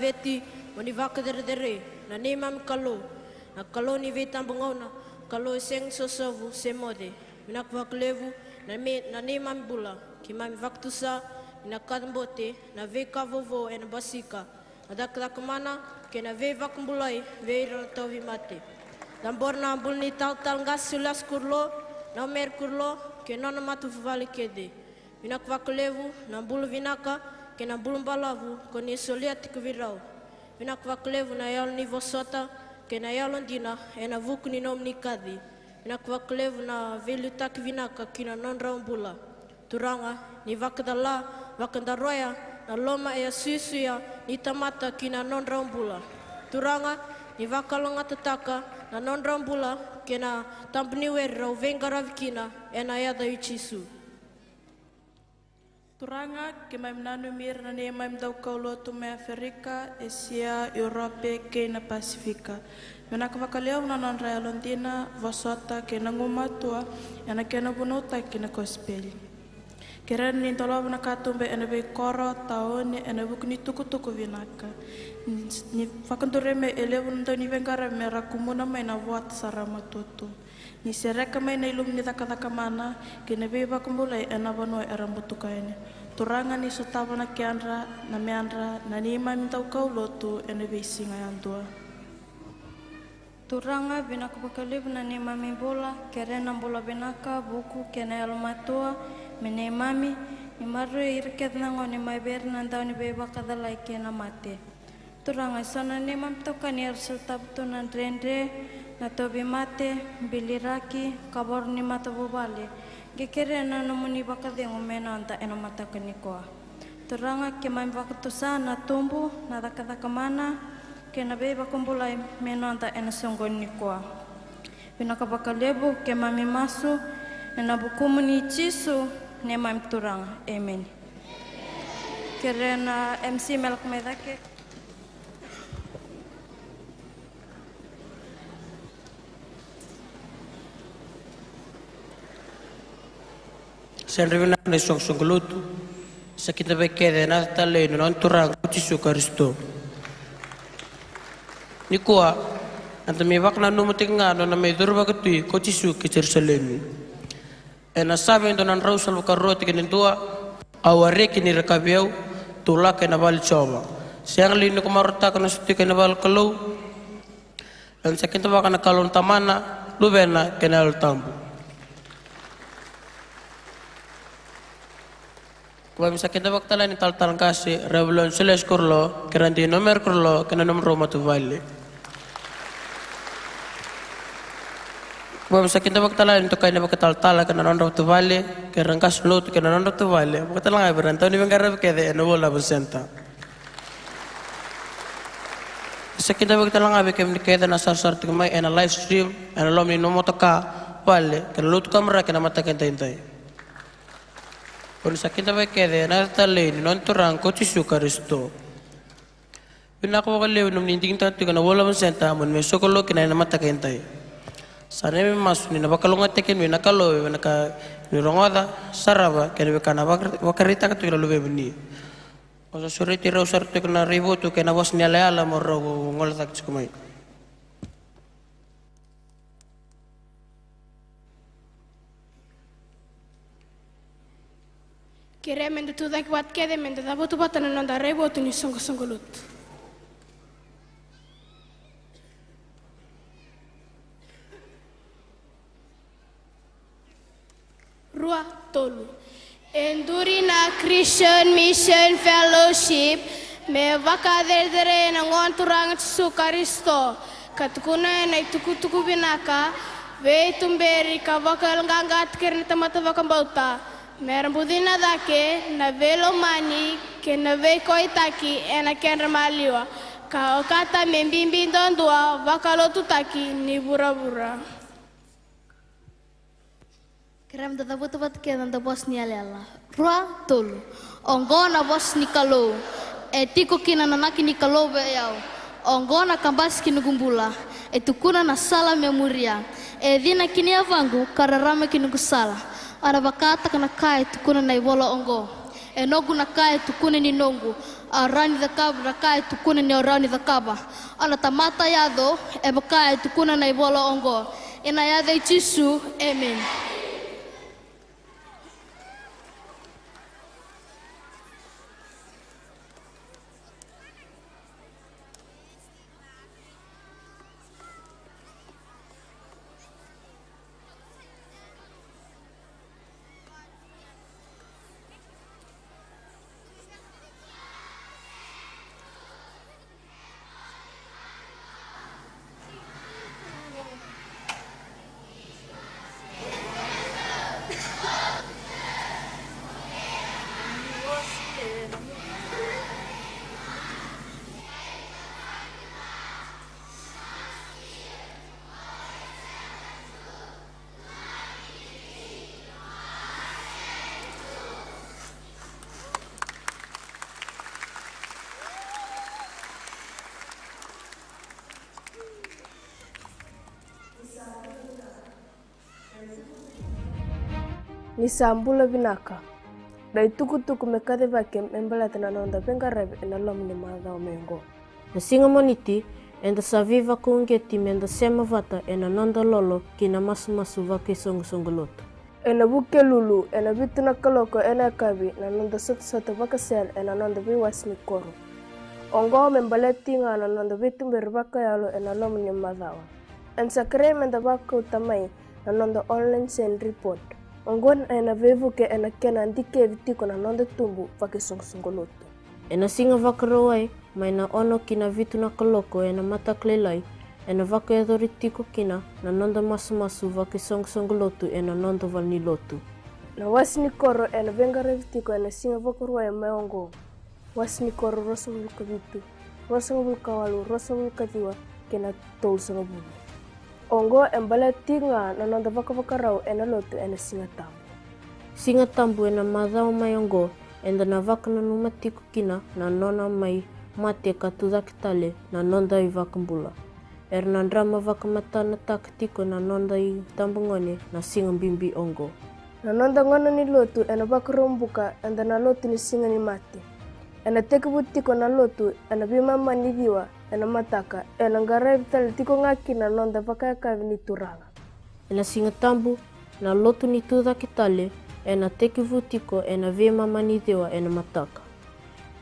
veti mani vaka dere na ne mam kalo na kalo ni veta bangona kalo seng sosavu semode minak vaklevu na ne mam bula ki mam vaktusa na kadbote na veka vovo en basika ada kemana ke na ve vakmbulai ve tovi mate dan borna bulni tal ngas sulas kurlo na mer kurlo ke nona matu vale kede minak vaklevu na bulu vinaka ke na bulu balavu koni soliat kuvirau minak vaklevu na yal ni vosota ke na yalon dina ena vukni nom ni kadi minak vaklevu na velu tak vinaka kina non bula turanga ni vakdala vakandaroya na loma ya suisuya ni tamata kina non bula turanga ni vakalonga tataka na non bula kena tampni werro vengaravikina ena yada ichisu turanga ke mai nanumir na ne mai dau kaulo to me Afrika, Asia, Europe ke na Pasifika. Mena ka vakaleo na non rea Londina, vasota ke na ngumatua, yana ke na bunota ke na gospel. Kira ni tolo na katumbe ena be koro taone ena buku ni tuku vinaka. Ni fakandure me elevu ndo ni vengara me rakumuna me na buat sarama tutu. Ni sereka me na ilum ni taka mana kena be bakumbulai ena banoi arambutuka ene. Turanga ni sotava na kiandra na meandra na ni ima mintau kau lotu ena be singa yandua. Turanga binaka bakalibu na ni mami bola kerena bola binaka buku kena almatua mene mami ni maru irket nango ni mai ber nandau ni beba kadalai kena mate. Turanga sana ni mam toka ni arsul tabtu nan rendre na tobi mate biliraki kabor ni mata bubale. Gekere na nomuni bakade ngomena anta ena mata kanikoa. Turanga ke mai bakatusa na tumbu na daka mana ke na beba kumbulai mena anta ena songon nikoa. Binaka bakalebu ke mami masu na bukumu ni cisu ne mam turang. Amen. Kerana MC Melk Medake. Senrivina na songlutu sa kita bekede na tale non turang Yesu Kristo. Ni kuwa anta mi wakna no mutinga no na me durba ketui ko Yesu ke Jerusalem. Ena sabe ndo nan rausal karoti ke ntua aware ke ni rekabiau tula ke na bal choba. Siang lini ko marota kana suti ke na bal kalau. Dan sakinta wakana kalon tamana lubena ke na tambu. Kung bisa kita baktalan ni tal-tal kasi revolon seles kurlo keranti nomer kurlo kena nomor matu vale. Kung bisa kita baktalan itu kaya baktal-tal kena nomor matu vale kerangkas lot kena nomor matu vale. Baktalan ay berantau ni bengkara kede no bola bersenta. Bisa kita baktalan ay bekem kede nasar-sar tingmai ena live stream ena lom ni nomor taka vale kena lot kamera kena mata kentai. Kung sa kita bekede na talin non turang ko Yesu Kristo. Pinakawakaliw nung ninting tatu kana wala man senta mon me sokolo kinay na matakentay. Sana me masu ni nabakalungat tekin me nakalo me naka nirongoda saraba kene kana wakarita ka tu lube bni. Oso suriti raw sarto kana ribo tu kana was ni ala mo raw ngoltak kumay. Kira mende tu dak wat kede mende da botu batana nanda rebo tu ni songolut. Rua tolu. Endurina Christian Mission Fellowship me vakaderdere na ngonturang Yesu Kristo katukuna na tuku binaka ve tumberi kavakal ngangat kirni tamata vakambauta. Meron budina dake na velo mani ke na ve koitaki ena kenra maliwa ka okata membimbi ndondua vakalotu taki ni bura-bura. Kerem tatabu tabat ke nanda bos ni alela. Rua tolu. Ongo na bos ni kalo. Etiko kina nanaki ni kalo be yao. Ongo na kambas kinugumbula. Etukuna na sala memoria. Edina kini avangu kararame kinugusala. Ada bakata kana kai tukuna na ibola ongo. Enogu na kai tukuna ni nongu. Arani da kaba na kai tukuna ni arani da kaba. Ala tamata yado e bakai tukuna na ibola ongo. Ina yade Yesu. Amen. Nisambula binaka Dai tuku me kade vake membelata na nonda bengarebe na lomni madao mengo. Na singa moniti, enda saviva kungeti menda sema vata ena nonda lolo kina masu vake songo loto. Ena buke lulu, ena bitu na kaloko ena kabi na nonda soto vakasel ena nonda biwasni koro. Ongo membelati nga na nonda bitu berbaka yalo ena lomni madao. En sakre menda baka utamai na nonda online send report. Ongon ena vevuke ena kena ndike vitiko na nonda tumbu vake songo loto. Ena singa vakarawai, mai na ono kina vitu na kaloko ena mata klelai, ena vaka edoritiko kina na nonda masu vake songo lotu ena nonda valni lotu. Na wasni koro ena vengare vitiko ena singa vakarawai maongo. Wasni koro rosa vulka vitu, rosa vulka walu, rosa vulka tiwa kena tol sanga bulu. Ongo embala tinga na nonda vaka ena lotu ena singa tambu. Singa tambu ena madao mai ongo, enda na vaka na numatiko kina na nona mai mate ka tudakitale na nonda I vakambula. Na drama vaka matana takitiko na nonda I tambungone na singa bimbi ongo. Na nonda ngona ni lotu ena vaka rombuka enda na lotu ni singa ni mate. Ena teke butiko na lotu ena bimama ni diwa ena mataka ena ngare vitale tiko ngaki na nonda vaka yakavi ni turanga. Ena singa tambu na lotu ni tudakitale ena teke vutiko ena bimama ni diwa ena mataka.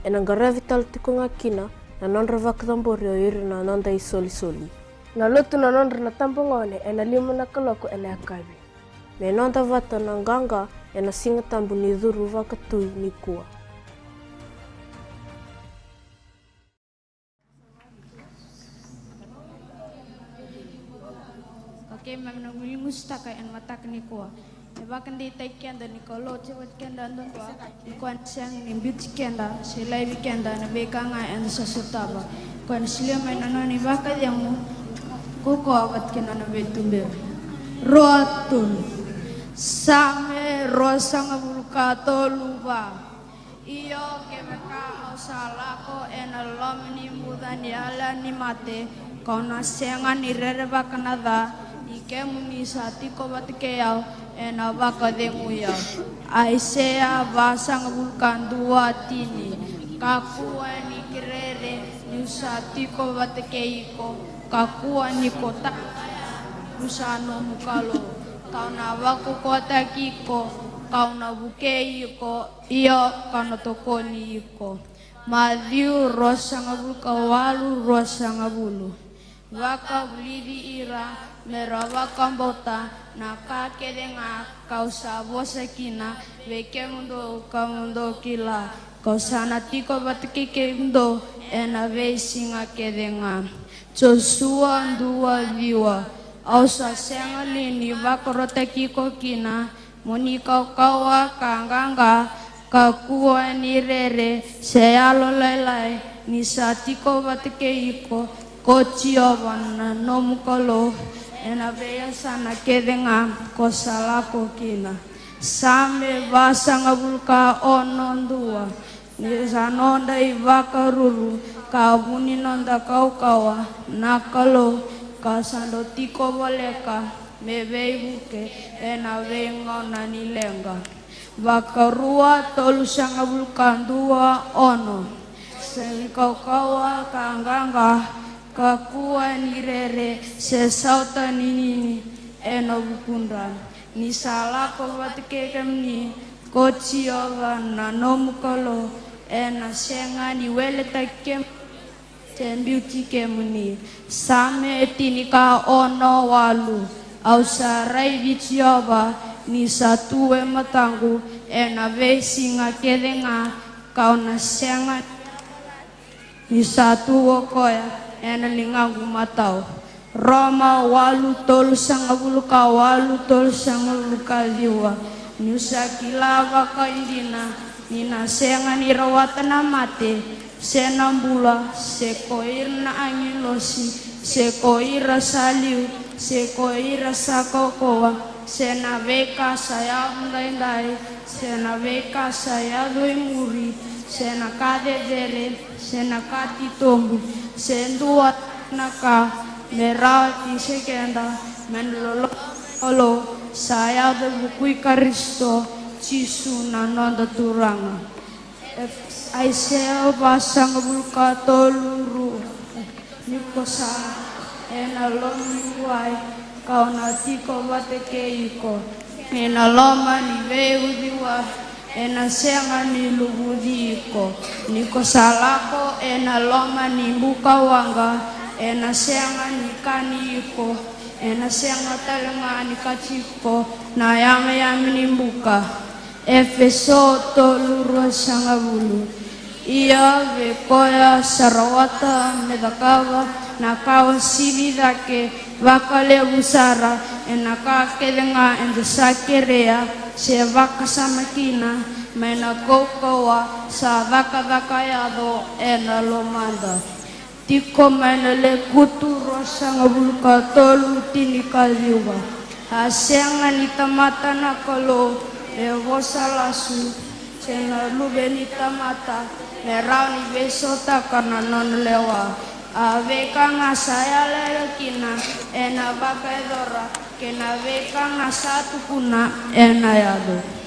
Ena ngare vitale tiko ngakina na nonda vaka tamborio iri na nonda I soli. Na lotu na nonda na tambungone ena lima na kaloko ena yakavi. Me nonda vata na nganga ena singa tambu ni dhuru vaka tui ni kuwa. Okay, memang mustaka en matak ni kuwa. Bahkan di kenda ni kalau cewek kenda andon tua, kuan siang ni bit kenda, silai kenda na bekanga en sasutaba. Kuan silia main ni bahkan yang kuko awat kena na betumber. Roatun, same rosang bulkato luba. Iyo kebeka salako en alom ni mudan yala ni mate. Kau nasengan ni rereba kanada. Ike muni sati ko batikeyao ena baka demuya aisea basang bulkan dua tini kakua ni kirere nyusati ko batikeiko kakua ni kota usano mukalo kau na baku kota kiko kau na bukeiko iyo kau na tokoni iko madiu rosang bulka walu rosang bulu waka bulidi ira merawa kambota naka kedenga kau sabo sekina weke mundo kamundo kila kau sana tiko batiki kendo ena vesinga kedenga Joshua dua viwa ausa senga lini bakorote kiko kina moni kau kawa kanganga kakua ni rere sealo lelai ni satiko batike iko kocio wana nomukolo ena veya sana kedenga kosalako kina same basanga bulka onondua ni sanonda ivaka ruru kabuni nonda kau kawa nakalo kasando tiko boleka mebe ibuke ena venga nani lenga bakarua tolu sanga bulka dua ono sen kau kawa kanganga kakua ni rere sesauta nini eno bukundran ni sala ko batike kamni kocio na nomukolo ena senga ni wele takem tembiuti kemuni same tinika ono walu au sarai bichioba ni satue matangu ena vesinga kedenga kauna senga ni satu koya ena lingangu matau Roma walu tol sangabuluka walu tol sangabuluka liwa nusa kilava kaindina nina senga ni rawatana mate senambula sekoirna angilosi sekoira saliu sekoira sakokoa senaveka saya ndai sena veka saya doi muri sena kade dere sena kati tombu sendua naka merati sekenda menlolo olo saya berbukui karisto Cisu na nonda turanga. Aisel basang bulka toluru. Niko sa ena lomuai kau na tiko bateke iko. Ena loma ni veu diwa. Ena senga ni lugudi iko. Niko salako ena loma ni buka wanga. Ena senga ni kani iko. Ena senga talenga ni kachiko. Na yame ni buka. Efeso toluru sanga bulu. Ia vekoya sarawata medakava nakawa sividake vakale busara enaka kedenga endesakerea se vaka samakina mena kokowa sa vaka vakayado ena lomanda tiko mena le kuturo sanga bulka tolu tinikaliwa asenga nitamata nakalo evosalasu sena lubenita mata merau ni besota karena non lewa aveka ngasaya lelekina ena baka edora kena veka ngasatu kuna ena yado.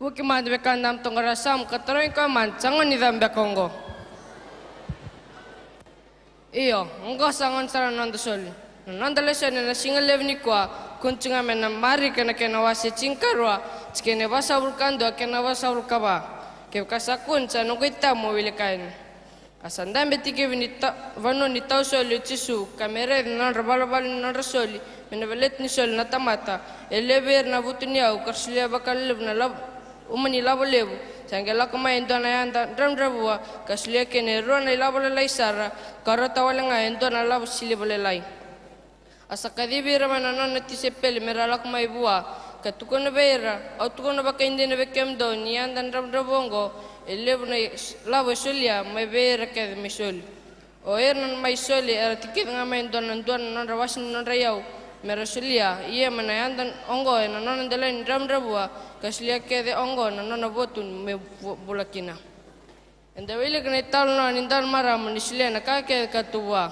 Ukimad bekandam tongarasam katroy kaman sangon ni dambe kongo. Iyo, ngko sangon saran nandosol. Nandalesa na singal levni kwa kuncinga mena mari kena wasi cingkarwa cikene basa vulkando kena basa vulkaba. Ke kasakun sa nugita mo wilikain. Asandam betike vinita vano ni tausoli cisu kamera nan rabalabal nan rasoli mena velet ni sol na tamata elever na vutunia ukarslia bakal lev na lab umani labolevu sangela kumain dona yanda dramdravua kaslia kene rona labolelai sara karota walenga endona lab silibolelai asakadibira manana tisepel meralak mai bua katukona beira autukona bakainde bekem doni yanda dramdravongo elevu na labo solia mai beira ke misol o ernan mai soli era tikit ngamain dona nan rawasin nan rayau merasulia iya manayandan ongo na nonon delain dramdravua kaslia kede ongo na nona botun me bulakina enda wile kene talno nindan mara manislia na kake katua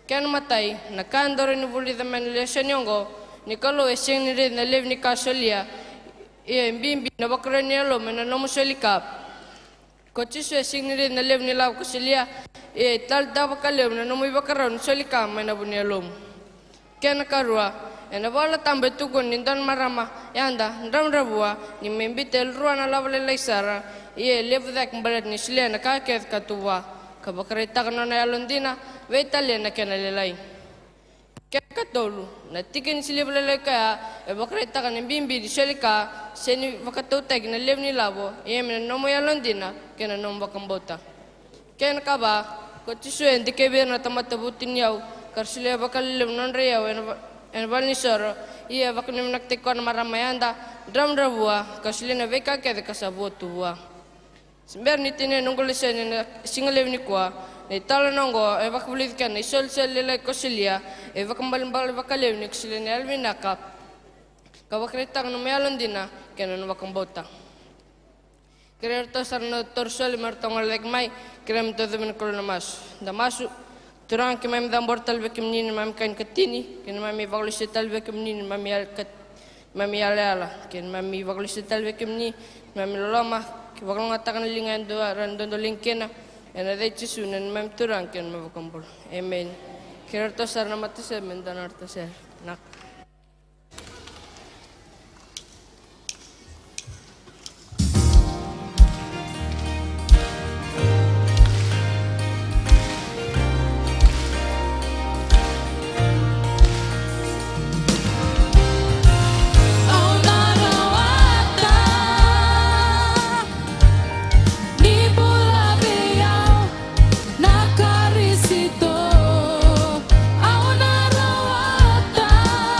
kan matai na kandore ni buli the man lesionongo ni kalo eseng ni red na lev ni kasolia iya mbimbi na bakrani alo mena nomo solika kochisu eseng ni red na lev ni law kasolia iya tal dabakalev na nomo bakaron solika mena bunialom kena karua ena wala tambe tukun nindan marama yanda ndramdravua ni membitel ruana lavale laisara ye levdak mbalet ni slena kaket katua kabakreta kanona yalondina vetale na kena lelai katolu na tikin silevle leka e bakreta kan bimbi di selika seni vakatoteg na levni lavo ye mena nomo yalondina kena nomba kambota ken kaba kotisu endike na tamatabutin yau karsile bakal non reya en balnisoro iya baknim naktikon maramayanda dramdravua kasile na veka ke kasabotua sember nitine nongolesen singalevni kwa ni talanongo e bakbulit kan isol selile kosilia e bakambal bakalevni kasile na alvinaka kabakretang no mealondina kenan bakambota krerto sarno torsol martongal lekmai krem to demen kolonamas damasu turang ke mem dambor talbe kemnin mam kan ketini ken mami baglis talbe kemnin mami al ket mami ala ken mami baglis talbe kemni mami lolama ke bagal ngatakan lingan do randon do linkena ena de chisunen mam turang ken mabakambol amen kerto sarna matse men danarto ser nak Auna rawata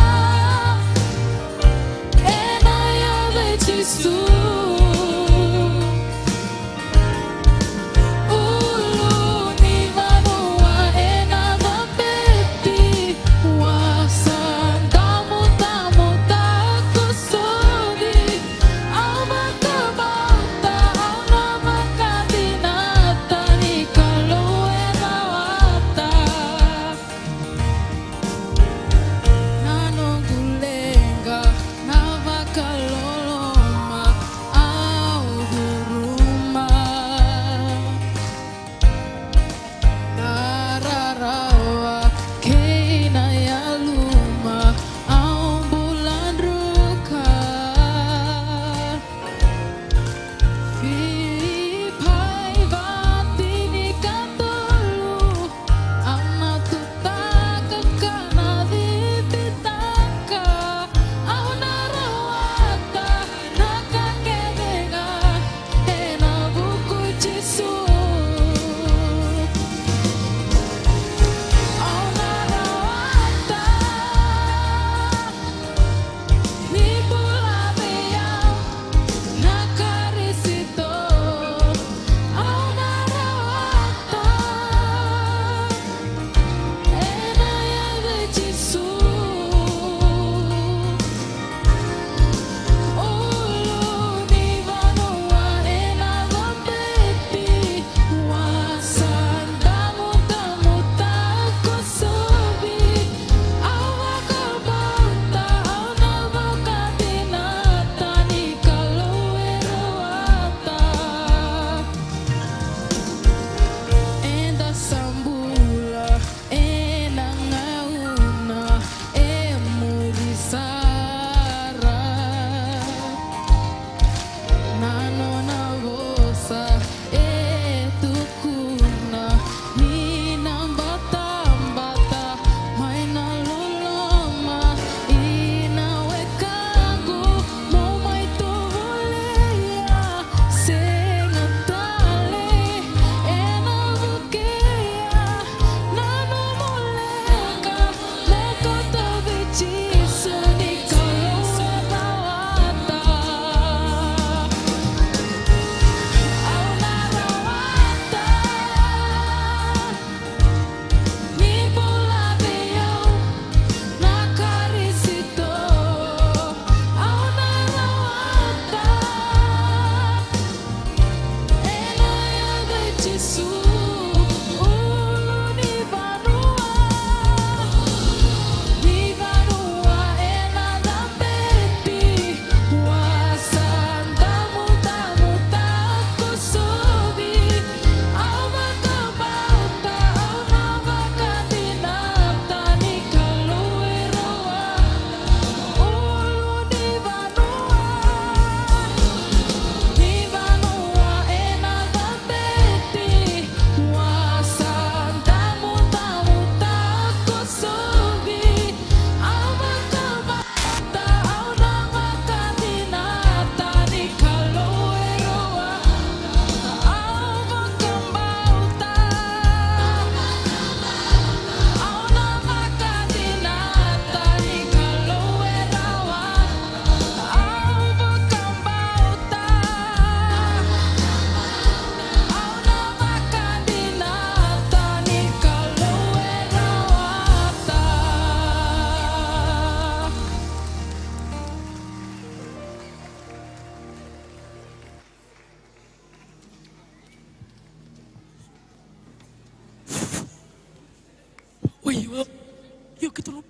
Yuk kita.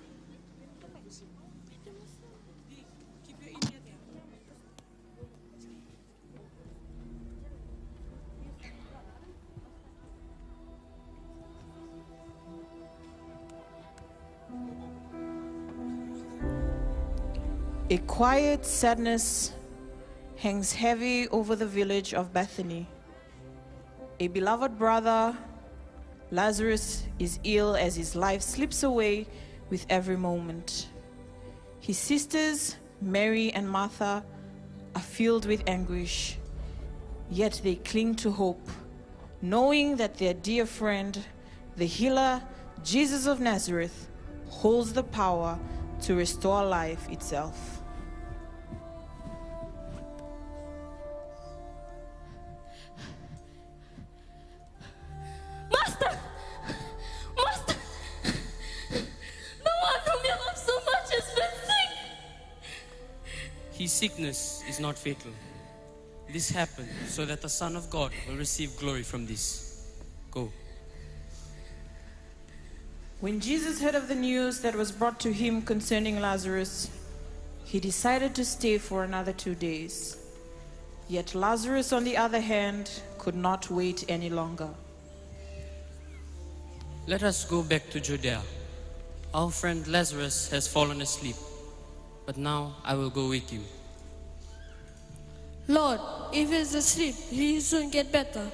A quiet sadness hangs heavy over the village of Bethany. A beloved brother, Lazarus, is ill as his life slips away with every moment. His sisters, Mary and Martha, are filled with anguish, yet they cling to hope, knowing that their dear friend, the healer, Jesus of Nazareth, holds the power to restore life itself. Master! Master! The one whom you love so much has been sick! His sickness is not fatal. This happened so that the Son of God will receive glory from this. Go. When Jesus heard of the news that was brought to him concerning Lazarus, he decided to stay for another 2 days. Yet Lazarus, on the other hand, could not wait any longer. Let us go back to Judea. Our friend Lazarus has fallen asleep, but now I will go with you. Lord, if he's asleep, he will soon get better.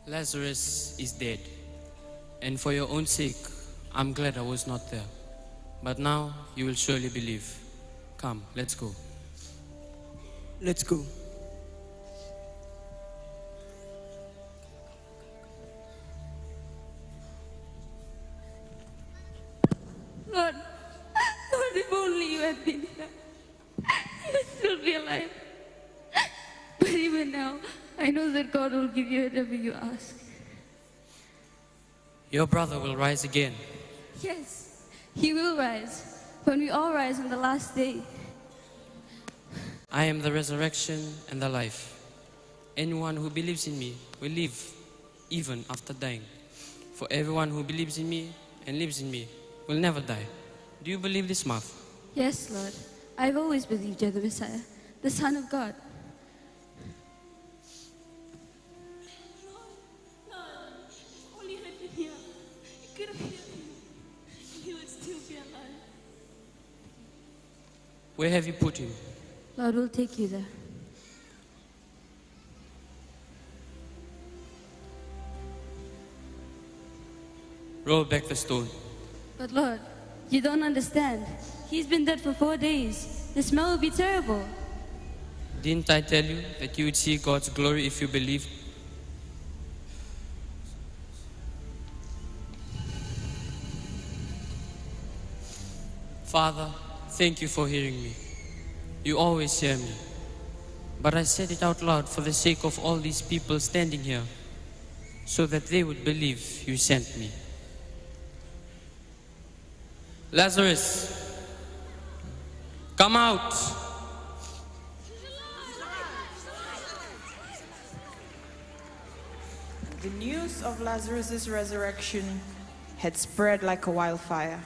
Lazarus is dead, and for your own sake, I'm glad I was not there. But now you will surely believe. Come, let's go. Let's go. Lord, Lord, if only you had been here, you would still be alive. But even now, I know that God will give you whatever you ask. Your brother will rise again. Yes, he will rise, when we all rise on the last day. I am the resurrection and the life. Anyone who believes in me will live even after dying. For everyone who believes in me and lives in me will never die. Do you believe this, Martha? Yes, Lord. I've always believed you're the Messiah, the Son of God. Only had been here. You could have healed him. He would still be alive. Where have you put him? Lord will take you there. Roll back the stone. But Lord, you don't understand. He's been dead for 4 days. The smell will be terrible. Didn't I tell you that you would see God's glory if you believed? Father, thank you for hearing me. You always hear me. But I said it out loud for the sake of all these people standing here, so that they would believe you sent me. Lazarus, come out. The news of Lazarus' resurrection had spread like a wildfire.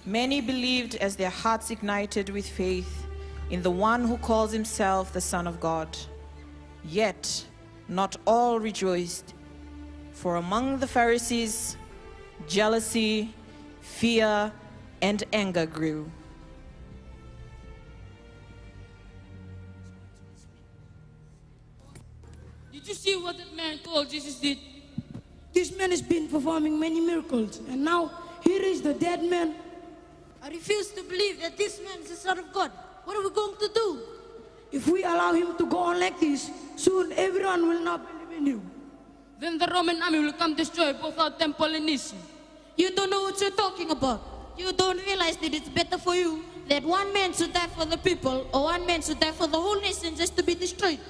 Many believed as their hearts ignited with faith in the one who calls himself the Son of God. Yet, not all rejoiced, for among the Pharisees, jealousy, fear, and anger grew. Did you see what that man called Jesus did? This man has been performing many miracles, and now he raised the dead man. I refuse to believe that this man is the Son of God. What are we going to do? If we allow him to go on like this, soon everyone will not believe in him. Then the Roman army will come destroy both our temple and Nisi. You don't know what you're talking about. You don't realize that it's better for you that one man should die for the people or one man should die for the whole nation just to be destroyed.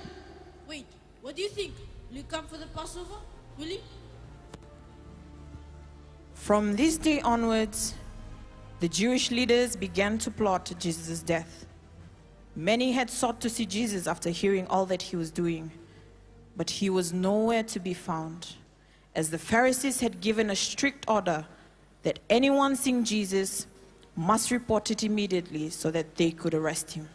Wait, what do you think? Will you come for the Passover? Will you? From this day onwards, the Jewish leaders began to plot Jesus' death. Many had sought to see Jesus after hearing all that he was doing, but he was nowhere to be found. as the Pharisees had given a strict order that anyone seeing Jesus must report it immediately so that they could arrest him.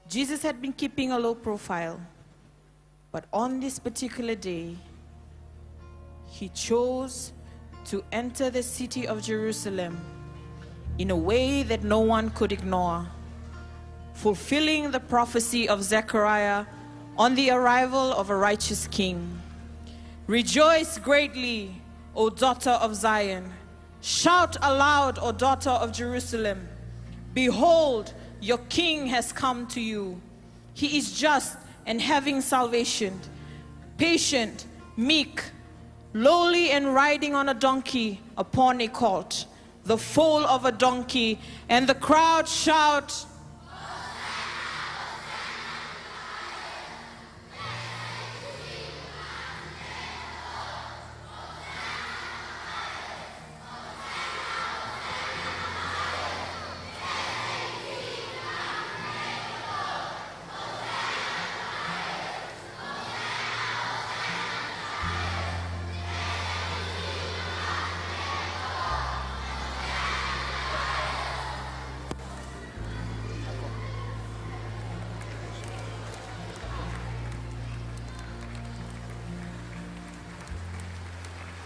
Jesus had been keeping a low profile, but on this particular day, he chose to enter the city of Jerusalem in a way that no one could ignore, fulfilling the prophecy of Zechariah on the arrival of a righteous king. Rejoice greatly, O daughter of Zion. Shout aloud, O daughter of Jerusalem. Behold, your king has come to you. He is just and having salvation, patient, meek, lowly and riding on a donkey upon a colt, the foal of a donkey, and the crowd shout,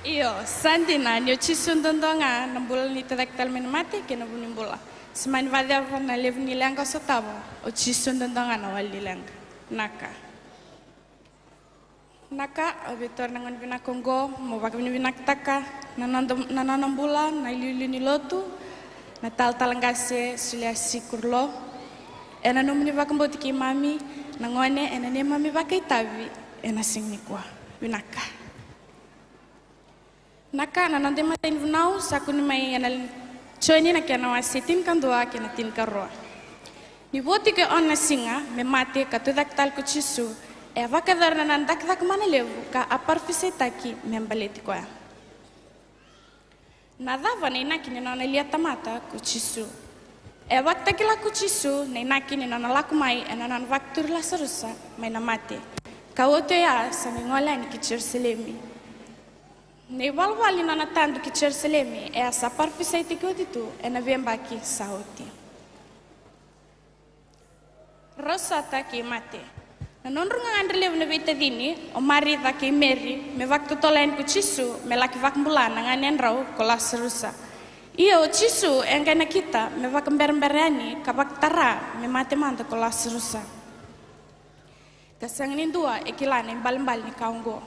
Iyo, sandina nyo chisundondonga nambula ni tadaktal minamati kena bunimbula. Semain vadia na lev nilanga sotabo o chisundondonga na walilanga. Naka obitor nangon bina Kongo mo bak bina taka nananambula na liuli ni lotu na talangase sulia sikurlo. Ena numuni bakamboti ki mami nangone ena ne mami bakai tavi ena singni kwa binaka. Naka nanante matain vunau sakuni mai anal choini na kena wasitin kandua kena tin karroa. Ni voti ke onna singa me mate ka tudak tal kuchisu e vakadar nanan dak mana levu ka aparfisitaki membaleti kwa. Nadava ni nakini nana liata mata kuchisu. E wakta kila kuchisu ni nakini nana lakumai e nanan vaktur la sarusa mai na mate. Ka oto ya sa ngola ni kicherselemi. Nei valvali nana tandu ki Jerusalemi e asa parfisaiti ki oditu e na vembaki sauti. Rosata ki mate. Na nonrunga andrelev na vita dini o marida ki meri me vaktu tolen ku chisu me laki vak mbulana nganen rau kola serusa. Iyo chisu engana kita me vak mberani kabak tara me mate manda kola serusa. Kasangin dua ekilane mbal-mbal ni kaungo.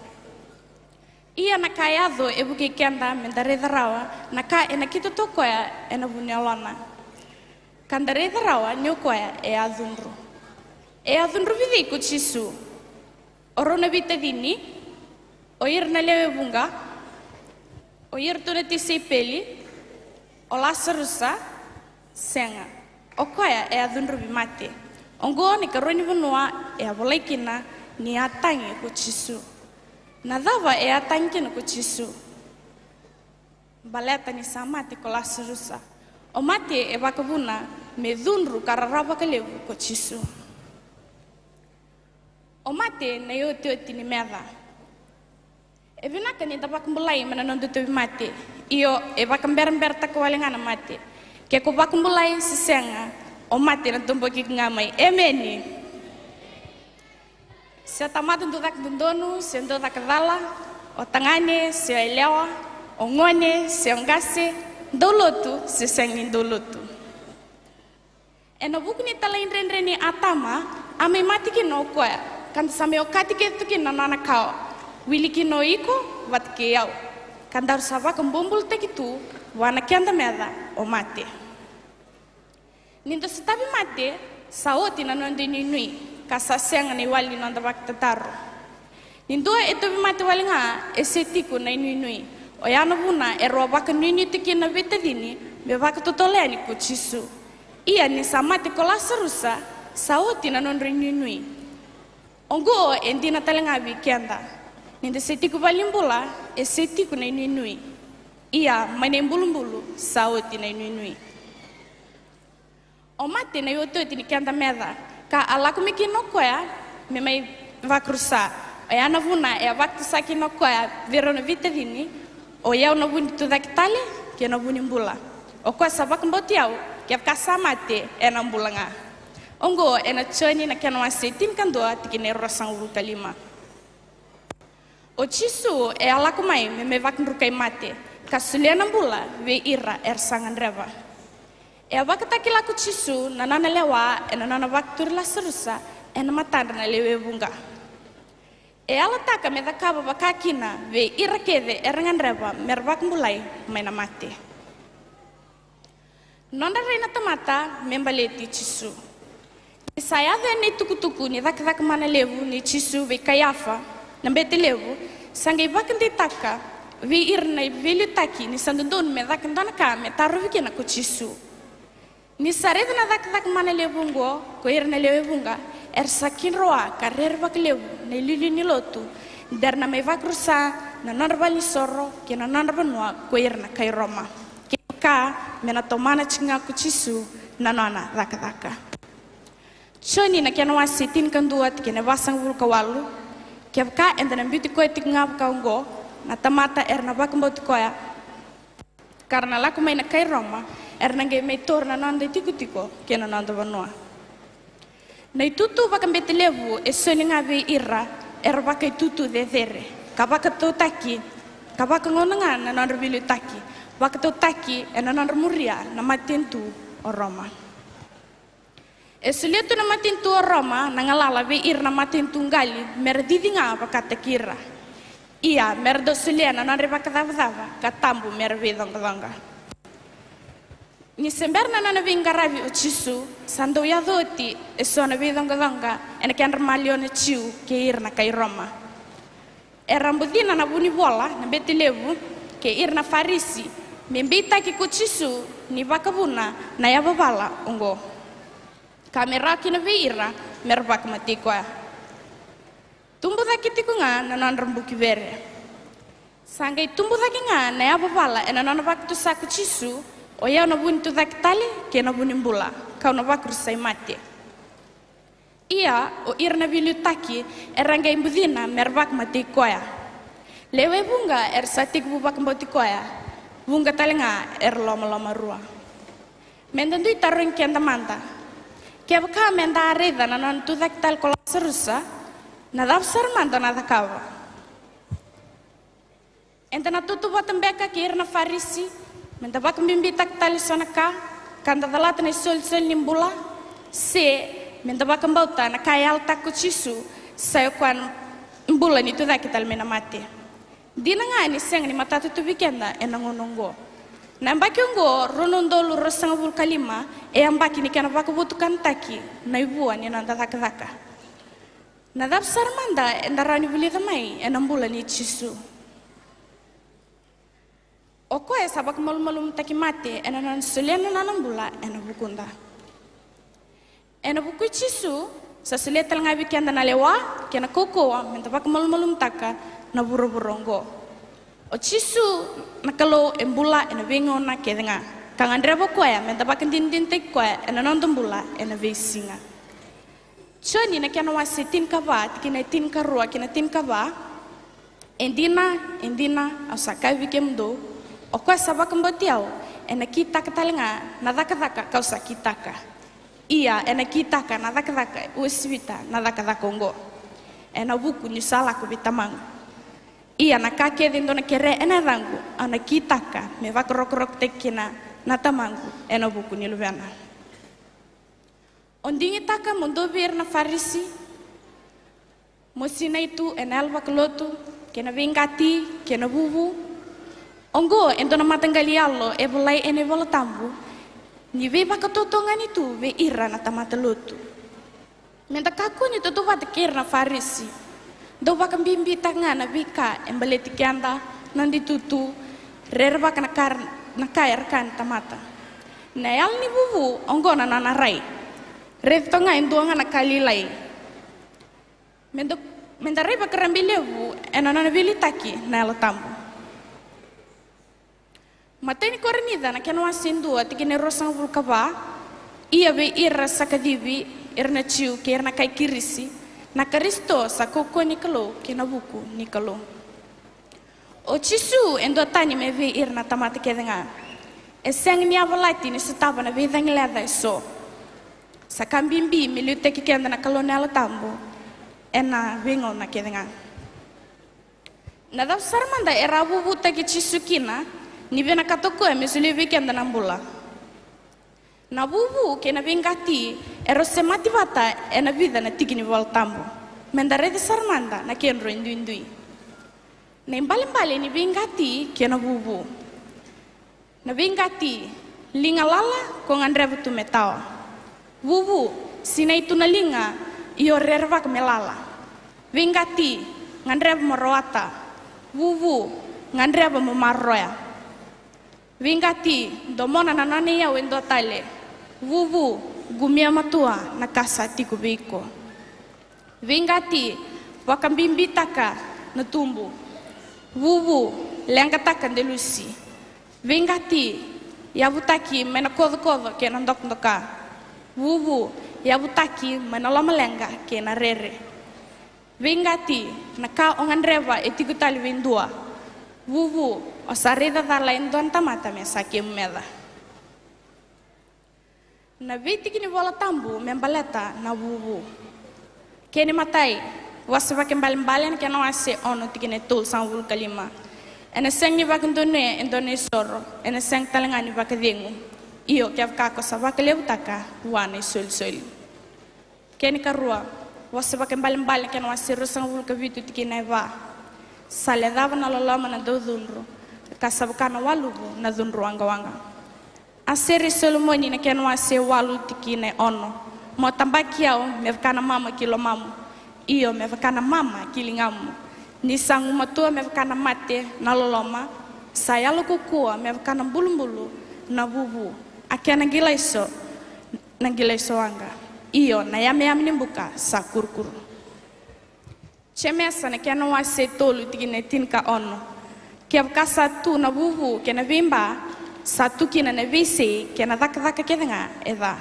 Ia nakayado e buki kenda mendare darawa naka ena kita tokoya ena bunyalona. Kandare darawa nyokoya e adunru. E adunru vidi kuchisu. Orona vita dini oir na lewe bunga oir tuna tisi peli ola sarusa senga. Okoya e adunru bimate. Ongo ni karoni bunua e abolaikina ni atangi kuchisu. Nadava e atanki no kuchisu. Baleta ni samati kola serusa. O mate e bakabuna me dunru kararaba kalevu kuchisu. O mate na yote ni meda. E vinaka ni tabak mbulai mananondo to mate. Iyo e bakamber takwalingana mate. Ke ko bakumbulai sisenga. O mate na tumbo ki ngamai. Emeni. Se tamado do dak dundono, se ndo dak dala, o tangane, se elewa, o ngone, se ngase, dolotu, se sengin dolotu. E no buku ni tala inrenre ni atama, ame mati ki no koya, kan same o kati ke tuki na nana kao, wili ki no iko, wat ke yau. Kan dar sava kan bombul te ki tu, wana kianda meda, o mate. Nindo se tabi mate, saoti na nondo nui. Kasa senga ni wali nanda bak tataro. Nindua itu bimate wali nga esetiku na inui. O yana buna ero bak nui tiki na vita dini be bak totoleni kuchisu. Ia ni samati kola sarusa sauti na non nui. Ongo endina talengabi kenda. Ninde setiku valimbula esetiku na inui. Ia manembulumbulu sauti na inui. O mate na yoto tini kenda meda. Ka alaku mikino koya me mai va cruzar o ia na vuna e waktu saki no koa vero na vita vini o ia na vuni tu da kitale ke na vuni mbula o koa sa bak mbotiau ke ka samate e na mbulanga ongo e na choni na ke no asetin kandoa tikine rosang ulu kalima o chisu e ala kumai me vak nrukai mate kasulia na mbula ve ira sangan reva e wakata kila ku chisu na nana lewa e na nana waktu la serusa e na matanda na lewe bunga e ala taka me dakaba bakakina ve ira kede erangan reva mervak mulai maina mate nonda reina tamata membaleti chisu saya ve ni tukutuku ni dak mana levu ni chisu ve kayafa na bete levu sangai bakandi taka ve irna ve taki ni sandondon me dak ndana ka me taru vikena ku chisu ni sareda na dak mana levu ngo ko irna levu bunga sakin roa karer bak levu na lili ni lotu dar na me vakrusa na narvali soro ke na narvanua ko irna kai roma ke ka me na tomana chinga ku chisu na nana dak choni na kena wasitin kanduat kena wasang vul kawalu kevka enda na beauty ko etik ngap kaungo na tamata erna bakambot koya karena laku mai na kai roma erna ngai mai tor na nanda tiko kena nanda vanua na tutu bakambete levu e soni ngabe ira bakai tutu de dere kabaka to taki kabaka ngonanga na nanda bilu taki bakato taki ena nanda muria na matentu o roma Esuliatu na matintu Roma nangalala ve ir na matintu ngali merdidi nga bakata kira. Ia merdo suliana na reba kadavdava katambu merve donga. Ni semberna na vingaravi o chisu sando ya doti esona ve donga ena kan ramalione chiu ke ir na kai Roma. Erambudina na buni bola na betilevu ke ir na farisi membita ki kuchisu ni bakabuna na ya babala ongo. Kamera kina veira merbak matikoa tumbu daki tikunga na non rambuki vere sangai tumbu daki nga na ya babala ena non bak tu saku chisu o ya na buntu daki tali ke na bunin bula kau na bak rusai mate ia o irna vilu taki eranga imbudina merbak matikoa lewe bunga satik bubak mbotikoa bunga talinga loma rua mendandu itaruin kianda manta Kaya baka menda areda na non tudak tal kola serusa na dafsar manda na dakawa. Enta na tutu batan beka kir na farisi menda baka mimbitak tal sonaka kanda dalat na sol nimbula se menda baka bauta na kayal taku chisu sayo kwan mbula ni tudak tal mena mate. Dina nga ni seng ni matatu tu weekenda enangonongo. Nambaki ngo ronondolu rosang bul kalima e ambaki ni kana baka butukan taki na ibua ni nanda taka na dapsar manda endarani buli tamai enambula ni chisu oko e sabak malum taki mate enanan suliana nanambula enabukunda enabuku chisu sa suletal ngabi kenda na lewa kena koko menta baka malum taka na burongo o chisu nakalo embula ena vengo na kedenga kangandrebo koya menta bakan din tek koya ena nondombula ena vesinga choni na kana wasitin kaba tikina tin karua kina tin kaba endina asaka vikemdo o kwa sabak mbotiao ena kita katalenga na daka kausa kitaka ia ena kitaka na daka uswita na daka kongo ena buku ni sala ko bitamang Ia na kake dindo na kere ena rangu ana kitaka me vakrok tekina na tamangu ena buku ni luviana. Ondingi taka mondobir na farisi mosina itu ena alva klotu kena vingati kena bubu ongo endo na matangali allo e volai ene volatambu ni ve vakatotongan itu ve ira na tamata lotu. Menta kaku ni toto vatakir na farisi do bakam bimbi tanga na vika embaleti kianda nandi tutu rerba kana kar na kair kan tamata na yal ni bubu ongona na narai reftonga indonga na kalilai menda reba karambilevu enana na vilitaki na latambu mateni kornida na kenwa sindu atikine rosang vulkaba ia be irra sakadivi irna chiu ke irna kai kirisi Na Kristo sa koko ni kalo kena buku ni kalo. O Chisu endo tani me ve ir na tamata kedenga. E seng ni avalati ni setaba na ve dang leda so. Sa kambimbi me lute ki kenda na kalo nela tambo. Ena vengol na kedenga. Na dau sarmanda era bubu ta ki Chisu kina ni ve na katoko me suli ve kenda na mbula. Na bubu ke na vengati ero se mati vata e na vida na tiki ni wal tambo. Mendare de sarmanda na kenro indui. Na imbale ni vengati ke na bubu. Na vengati linga lala ko ngandreva tu metawa. Bubu sina itu na linga io rerva ke melala. Vengati ngandreva moroata. Bubu ngandreva memarroya. Vengati domona na nane ya wendo tale. Vuvu gumia matua na kasa tiku biko. Vengati wakambimbi taka na tumbu. Vuvu lenga taka delusi. Vengati yabutaki mena kodo ke na ndok-ndoka. Vuvu yabutaki mena lama lenga ke na rere. Vengati na ka ongandreva etiku tali vendua. Vuvu osareda dala endon tamata me sake meda. Na viti kini bola tambu membaleta na bubu. Kene matai wasa baken balen kena wase ono tikine tul sanwul kalima. Ene seng ni baken done endone soro. Ene seng talangani bakadengu. Iyo kiaf kako sa bakalew taka wane sul. Kene karua wasa baken balen kena wase rosanwul kavitu tikine va. Saledava na lolama na dodunro. Kasabukana walubu na dunro wanga. Aseri Solomoni na kenwa se walu tikine ono. Mo tambaki yao mevakana mama kilo mamu. Iyo mevakana mama kilingamu. Nisangu matua mevakana mate na loloma. Sayalo kukua mevakana bulu na bubu. Akia nangilaiso wanga. Iyo na yame nimbuka sa kurkuru. Chemesa na kenwa se tolu tikine tinka ono. Kia kasa tu na bubu kena vimba. Satu kina na visi kena daka kedenga eda.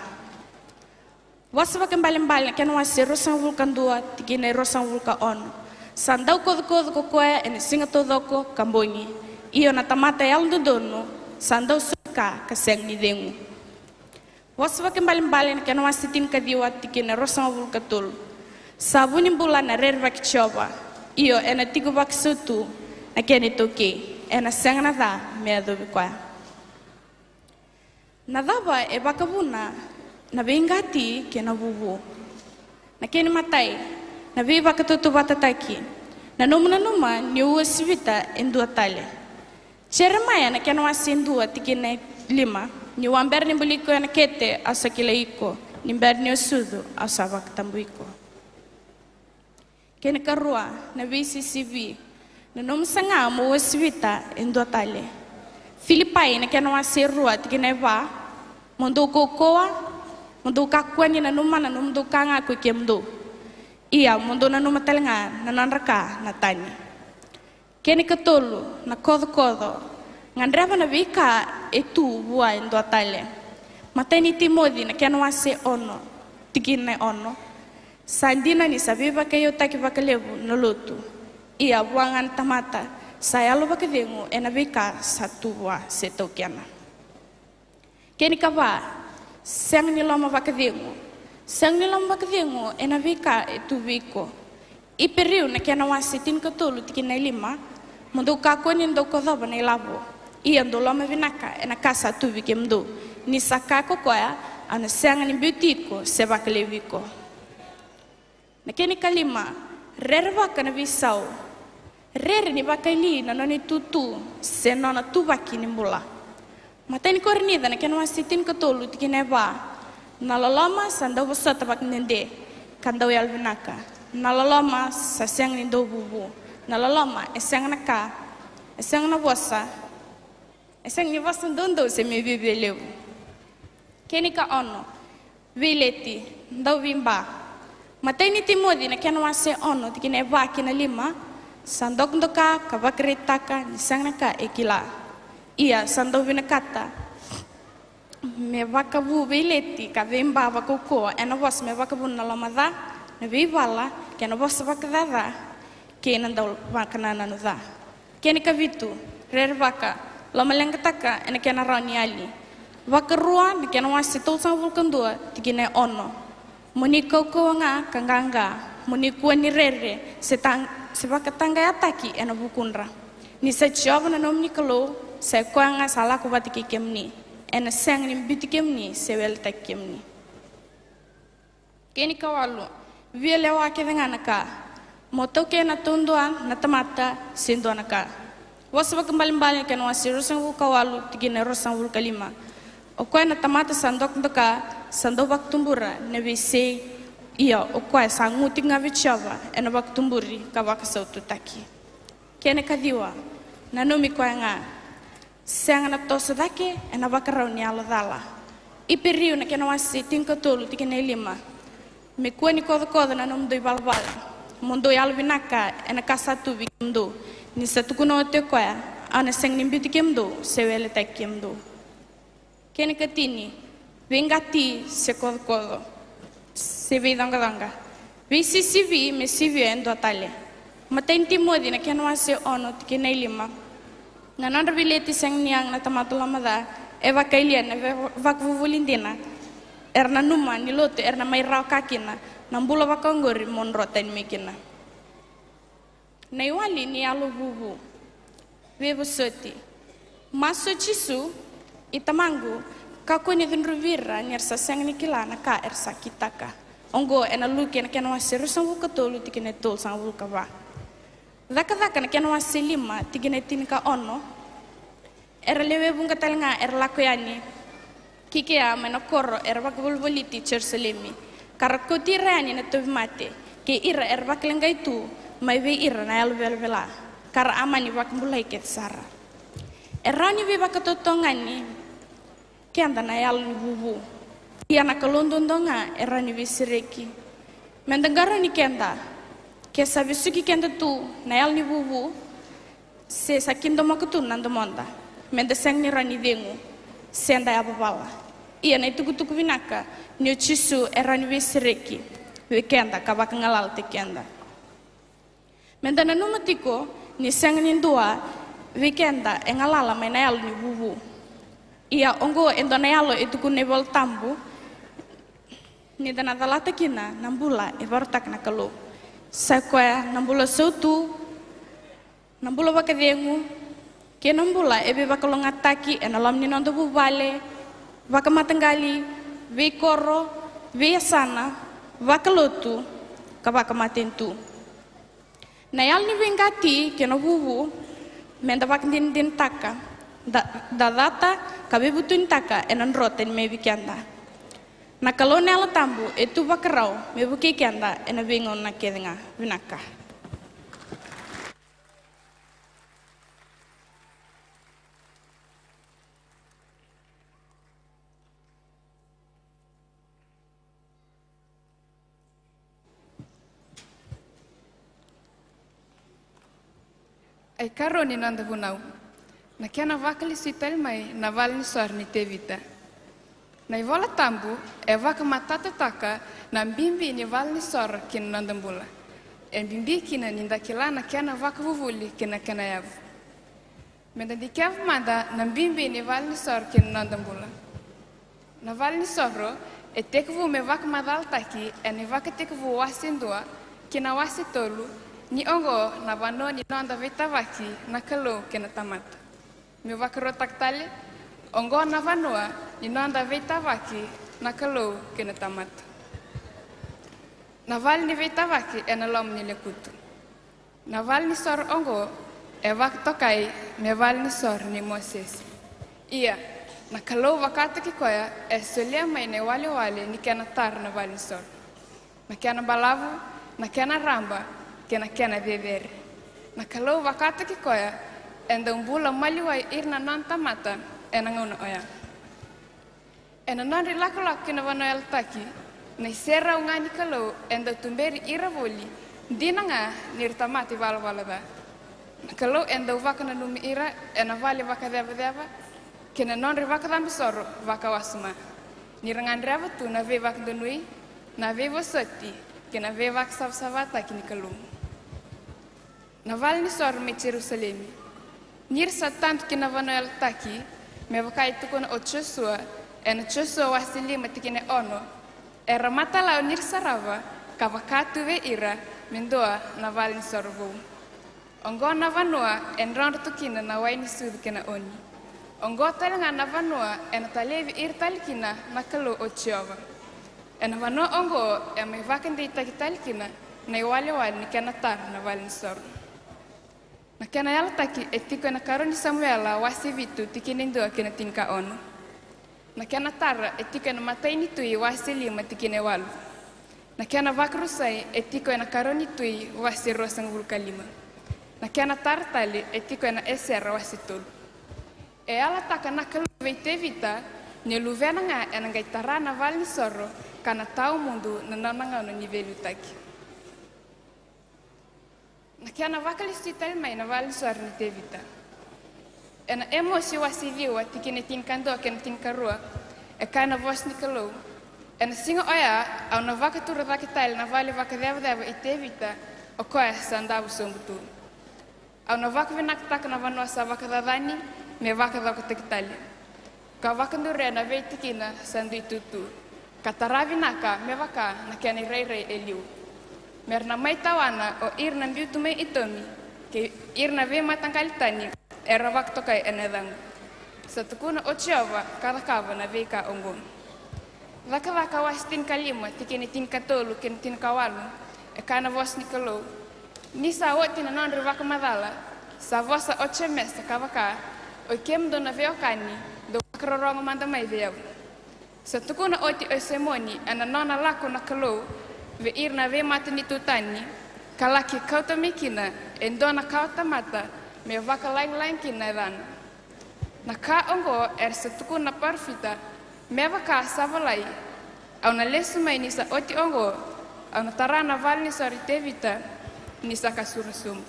Wasa kembali kena wasi rosan vulkan dua tikine rosan vulkan on. Sandau kodo kokoe ene singa todoko kambongi. Iyo na tamata yal dono sandau suka kaseng ni dengu. Wasa kembali kena wasi tin kadiwa tikine rosan vulkan tul. Sabuni bulan na rerva kichoba. Iyo ena tigo baksutu na kene toke. Ena seng na da meado bikoya. Nadaba e bakabuna na vengati ke na bubu. Na kene matai na ve bakatutu batataki. Na numa ni uasivita endua tale. Ceremaya na kene wasendua tikine 5 ni wamber ni buliko na kete asa kileiko ni ber ni osudu asa baktambuiko. Kene karua na VCCV na sanga mo uasivita endua tale. Filipai na kena waserua tikine va mundu kokoa mundu kakwani na numa na mundu kanga ku kemdo ia mundu na numa telenga na nanraka na tani kene katolu na kodo ngandreva na vika etu bua endo tale mateni timodi na kena wase ono tikine ono sandina ni sabiba kayo taki bakalevu no lutu ia buangan tamata saya lo bakadengu ena vika satua setokiana. Keni kava sang ni loma bakadengu ena vika etu viko. Iperiu na kena wasitin katolu tikina 5 mundu kako ni ndo kodaba na ilabo. Ia ndo loma vinaka ena kasa tu vike mdo. Ni sakako koya ana sang ni beautiko se bakaleviko. Na keni kalima rerva kana visau. Rere ni bakali na noni tutu se nona tubaki ni mbula. Mata ni kornida na kena wasitin katolu tikine ba. Na lalama sandau wasata bak nende kandau yalvinaka. Na lalama sa siang ni do bubu. Na lalama esang naka esang na wasa. Esang ni wasa dondo se me bibelevu. Keni ka ono vileti ndau vimba. Mata ni timodi na kena wase ono tikine ba kina 5. Sandok ndoka kabakretaka nisang naka ekila. Ia sandok vinakata. Me vakabu bileti ka vemba vakoko ena was me vakabu na lamada na vivala que na vossa vaca dada que na dau vaca na nuda que ni kavitu rer vaca lama lengataka ena que na rani ali vaca rua na que na wasi tol sang vulkandua tikine ono muni koko nga kanganga muni kuani rere se vaca tanga ataki ena bukunra ni se chova na nomni kalo se kuanga sala ku batiki kemni ena sang ni bitikemni se wel takemni keni kawalu vile wake denganaka moto ke na tunduan na tamata sinduanaka wasaba kembali ke no asiru sang kawalu tigine rosang wul kalima okwa na tamata sandok ndoka sandok bak tumbura ne bise iya okwa sanguti ngavichava ena bak tumburi ka bak sautu taki kene kadiwa nanomi kwa nga sang na tosa dake ena bak rauni ala dala iperiu na ke no asi tinkatolu tigine lima me kuani koda na nom doi balbal mundo yalvinaka ena kasatu vikimdo ni satukuno te kwa ana seng nimbiti kimdo sewele takimdo kene katini vengati se kodo se vidanga vi sisivi me sivi endo tale matenti modi na kenwa se ono tikene lima na nandra vileti seng niang na tamatula mada eva kailian eva vuvulindina erna numa ni lote erna mai rau kakina nambula wakangori monroten mikina naiwali ni alu bubu vevo soti maso chisu itamangu kakoni dindruvira nyersa seng nikilana ka ersa kitaka ongo ena luki na kenwa seru sang wukatolu tikine tol sang wukava daka na kenwa selima tikine tinka ono era lewe bunga talnga lakoyani kikea mena korro erbak volvoliti Jerusalemi karakoti rani na mate ke ira erbak lenga itu mai ve ira na elvelvela kar amani bak mulai ke sara erani ve bak totongani kenda na yal ni bubu ia na kalondon donga erani ve sireki mendengara ni kenda ke sabe suki kenda tu na yal ni bubu se sakindo makutu nando monda mendeseng ni rani dengu senda ya babala iya na tuku vinaka ni chisu erani vesreki weekenda kabak ngalal tekenda mendana numatiko ni sengni dua weekenda engalala menayal ni bubu iya ongo endonayalo ituku nebol tambu ni dana dalata kina nambula evartak na kalo sakwa nambula sautu nambula bakadengu ke nambula ebe bakalo ngataki enalam ni nondo bubale vaka matanggali ve korro ve sana vaka lotu ka vaka matentu na yal ni vengati ke no bubu menda vaka din taka da data ka be butun taka enan roten me vikanda na kalone ala tambu etu vaka rau me buki kanda ena vengon na kedenga vinaka ai karo ni nanda bunau na kena vakali sital mai na val ni sor ni tevita na ivola tambu e vaka matata taka na bimbi ni val ni sor kin nanda bula en bimbi kina ni ndakila na kena vaka vuvuli kina yav menda dikav manda na bimbi ni val ni sor kin nanda bula na val ni sorro e tekvu me vaka madal taki en vaka tekvu wasindua kina wasitolu ni ongo na vano ni nanda vitavaki na kalo kena tamata mi vakro taktale ongo na vanoa ni nanda vitavaki na kalo kena tamata na val ni vitavaki ena lom ni lekutu na val ni sor ongo e vak tokai me val ni sor ni Moses iya na kalo vakata ki koya e solia mai ne wale ni kena tar na val ni sor na kena balavu na kena ramba kena bebere na kalau wakata ki koya enda umbula maliwai irna nanta mata ena ngona oya ena nandri lako kina vanoel taki na sera ungani kalau enda tumberi iravoli dinanga nirtamati valvalada na kalau enda uvaka na numi ira ena vali vaka deva kina nandri vaka dambisoro vaka wasuma nirangandri avatu na ve vaka donui na ve vosoti kena vevak savsavata kini kalum. Naval ni sor me Jerusalem. Nir sa tanto kina vanoel taki, me vakai tukuna o Joshua, en Joshua wasili matikine ono, era mata lau nir sarava, kavakatu ve ira, mendoa naval ni sor vou. Ongo na vanua en rondo tukina na waini sudu kena oni. Ongo talenga na vanua en talevi ir talikina na kalu o Jehova. En vanua ongo e me vakandi talikina na iwale wali ni kena tar na valin sor. Na kena yala taki etiko na karoni Samuela wasi vitu tikini ndoa kena tinka ono. Na kena tar etiko na mataini tui wasi lima tikine walu. Na kena vakrusai etiko na karoni tui wasi rosang vulka lima. Na kena tartali etiko na esera wasi tolu. E ala taka na kalu veite vita ne luvena nga ena gaitara na valni soro kana tau mundu na nananga no nivelu taki. Na kena vakali sitali mai na valni soro ni te vita. Ena emosi wasi liwa tikine tinkando kena tinkarua e kana vos ni kalu. Ena singa oya au na vakatura vakitali na vali vakadeva ite vita o koe sandavu sombutu. Au na vaka vinakataka na vanua sa vakadadani, me vaka dhako tekitali. Ka vaka ndure na vei tikina sandu itutu. Ka taravi naka me vaka na kena rei eliu. Mer na mai tawana o ir na mbiutu me itomi, ke ir na vei matangkalitani, era vaka tokai enedang. Sa tukuna o Jehova kadakava na vei ka ongon. Vaka was tin kalima tikini tin katolu kini tin kawalu, e kana vos ni kalou. Nisa oti na non rivaka madala, sa vosa oche mesa kavaka, o kem do na veo kani, do kakrorong manda mai veo. Sa tukuna oti o semoni, ana nona lako na kalou, ve ir na ve mata ni tutani, kalaki kauta mikina, endona kauta mata, me vaka lain kina dana. Na ka ongo sa tukuna parfita, me vaka savalai, au na lesu mai nisa oti ongo, au na tarana valni sori tevita, ni saka surusum.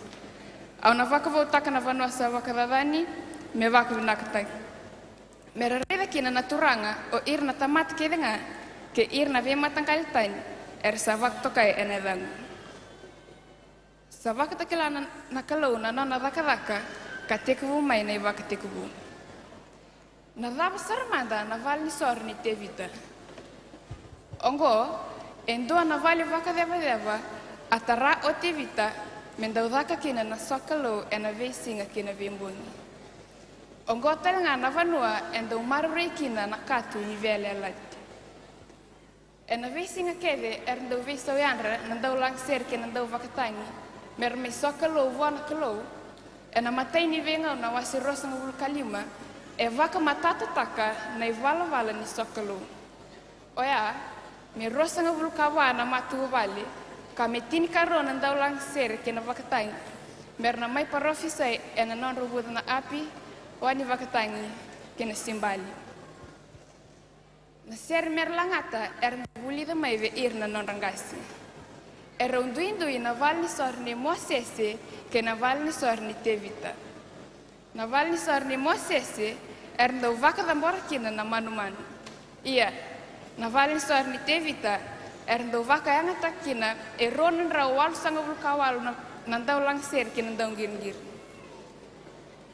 Au na vaka voltaka na vanua sa vakadadani, me vaka vinakatai. Me rareda kina na turanga o ir na tamat kedenga, ke ir na vema tangkalitain, sa vaka tokai enedang. Sa vaka takila na kalau na nona vakadaka, ka tekuvu mai na vaka tekuvu. Na lava saramanda na vali sor ni tevita. Ongo, endoa na vali vaka deva, atara o te vita, mendau dhaka kina na sokalo e na vei singa kina vimbuni. Ongo talenga na vanua endau marurei kina na katu ni vele alati. E na vei singa keve ndau vei sauyanra na ndau langser kina ndau vakatangi, mer me sokalo wana kalau, e na matai ni venga na wasi rosa ngul kalima, e vaka matata taka na ivala ni sokalo. Oya, me rosa ngul kawana matu vale, kami tin karo na daw lang ser kina vakatang merna mai parofisai ena non rubud na api wani vakatangi kina simbali na ser merlangata na buli da mai ve ir na non rangasi unduindui na valni sorni mosese kina valni sorni tevita na valni sorni mosese ndo vakadambora kina na manu iya na valni sorni tevita ndo vaka yang atakina ronan rawal sanga vulkawal na ndau langser kina ndau ngir.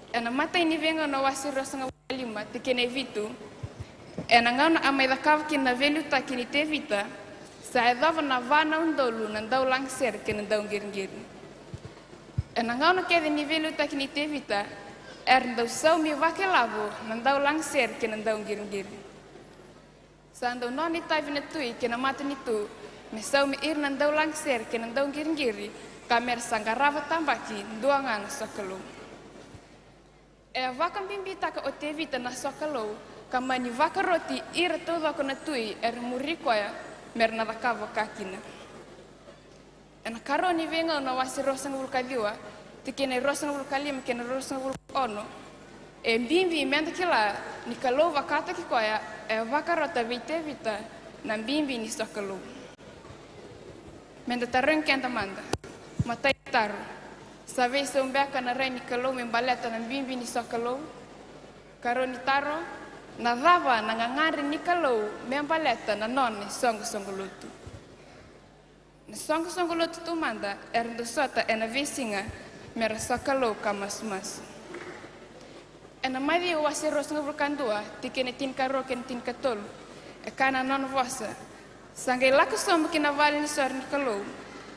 Ena mata ini venga na wasiro sanga lima tikene vitu. Ena ngau na amai dakav kina velu takini te vita. Sa edava na vana undolu na ndau langser kina ndau ngir. Ena ngau na kede ni velu takini te vita. Ndau sau mi vake lavo na ndau langser kina ndau ngir. Sando noni tavina tui kena mata ni tu, me sau mi ir nandau langser kena ndau ngiri kamer sangarava tambaki duangan sokalo. E vaka bimbi taka o te vita na sokalo, kamani vaka roti ir todo ako na tui murikoya mer na dakava kakina. E na karo ni venga na wasi rosang vulkadiwa, tikene rosang vulkalim kena rosang vulkono, e bimbi menda kila ni kalau vakata kikoya e vakarota vite vita na bimbi ni sokalo. Menda tareng kenta manda. Matai taru. Sabe se umbeka na rei ni kalau membaleta na bimbi ni sokalo. Karo ni taro na dava na ngangari ni kalau membaleta na noni songo lutu. Song lo tu manda do sota ena visinga mera sakalo kamas. Ena mai dia wasi ros ngurkandua tikene tin karo ken tin katol. E kana non vosa. Sangai laku som kina valin sor ni kalo.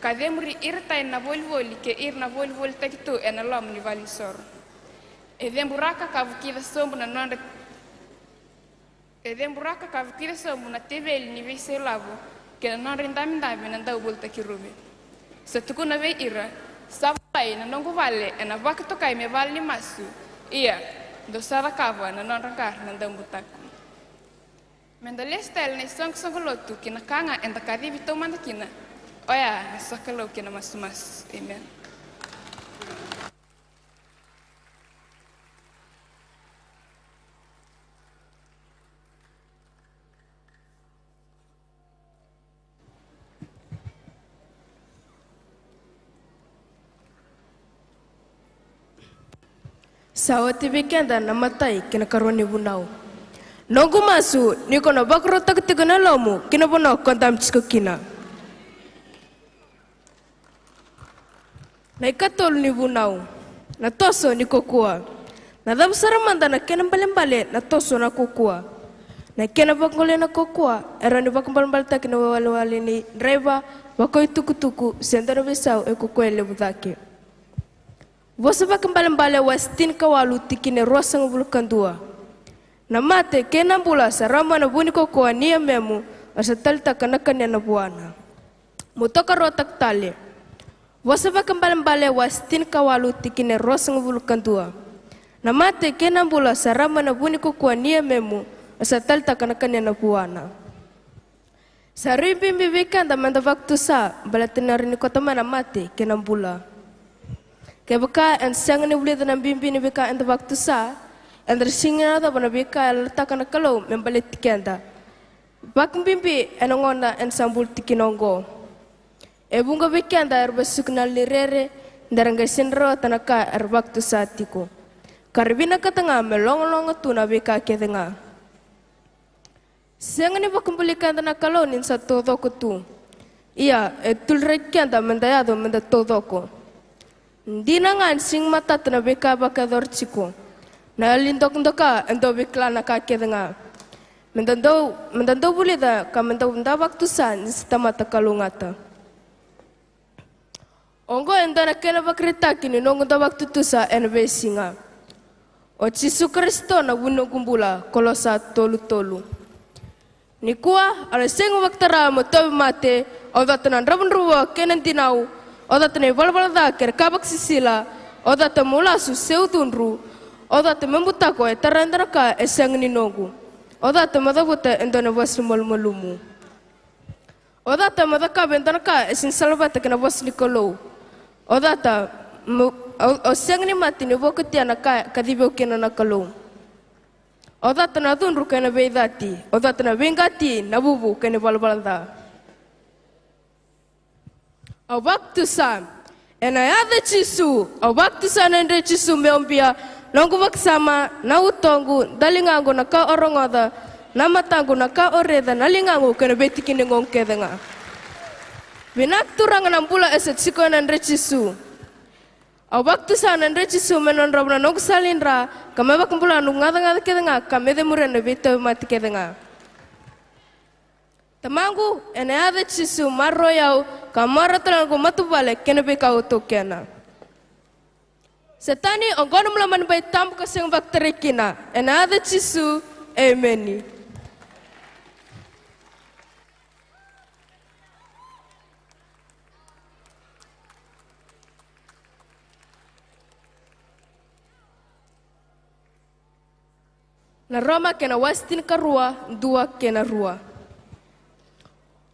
Kademuri irta na volvoli ke na volvoli takitu ena lom ni valin sor. E demburaka kavukida som na non buraka kavukida som na tebel ni vise lavo. Kena non rindami na dau bolta kirubi. Setuku na ve ira, sabai na nongo vale, na vaka tokai me vale masu. Ia, do sara kava na non rangkar na dau butaku. Mendale stel ne song lotu kina kanga enta kari vito manda kina. Oya, sakalo kina mas. Amen. Sawati weekenda namatai kina karoni bunau. Nongu masu ni kono bakro tak tigana lomu kina bunau kontam chisko kina. Na ikatol ni bunau. Na toso ni kokua. Na dam saramanda na kena balembale na toso na kokua. Na kena bakngole na kokua era ni bakmbalmbal tak na wale ni driver bakoi tukutuku sendara besau e kokoele budake. Você vai kembali westin kawalu tikine rosang bulkandua. Namate kena bula sarama na buni ko nia memu asa talta kanakan na buana. Mutoka rotak tali. Você vai kembali westin kawalu tikine rosang bulkandua. Namate kena bula sarama na buni ko nia memu asa talta kanakan na buana. Saribim bibikan da manda waktu sa balatinar ni kota mana mate kena bula. Kaya baka ang siyang ni ulit ng bimbi ni bika ang waktu sa, ang singa na na bika letakan na kalau membalit tikenda. Bakang bimbi ang ngona ang sambul tikinonggo. E bunga bikenda erbasuk na lirere darangay sinro tanaka waktu sa tiko. Karibina katanga melong tu na bika kedenga. Siyang ni bakang balikan na kalau nin sa todo ko tu. Iya, tulrek kenda mendayado menda todo ko. Di na nga sing matat na beka bakador chiko. Na lindok-ndoka endo bikla na kakeda nga. Mendando bulida ka mendanda waktu san sa mata kalungata. Ongo endo na kena bakrita kini nongo da waktu tusa enbesi nga. O Jesu Kristo na buno kumbula kolosa tolu-tolu. Nikua ala sing waktara mo tobi mate o datanan rabun ruwa kenan tinau. Oda tene balbal da ker kabak sisila, oda te mulasu seutunru, oda te membutako e tarandaraka e sang ninogu, oda te madabuta endona wasu malmalumu, oda te madaka bendanaka e sin salvata kena was nikolo, oda te o sang ni mati ni bokutia naka kadibio kena nakalo, oda te nadunru kena beidati, oda te na bengati nabubu kena balbal da. Au waktu sa, enayada Jesu, au waktu sa nende Jesu meombia, nongu waksama, na utongu, dalingangu na ka orongoda, na matangu na ka oreda, nalingangu kena betikini ngongkeda nga. Binak turang ng bula esa chiko nende Jesu. Au waktu sa nende Jesu menonrob na nongu salinra, kame wakumbula nungada keda nga, kame demure na bito mati keda nga. Tamangu enayada Jesu marroyau kamara talangu matubale kena bekau to kena. Setani ongono melaman bai tambu kaseng bakteri kina enayada Jesu ameni. Na Roma kena wastin karua dua kena rua.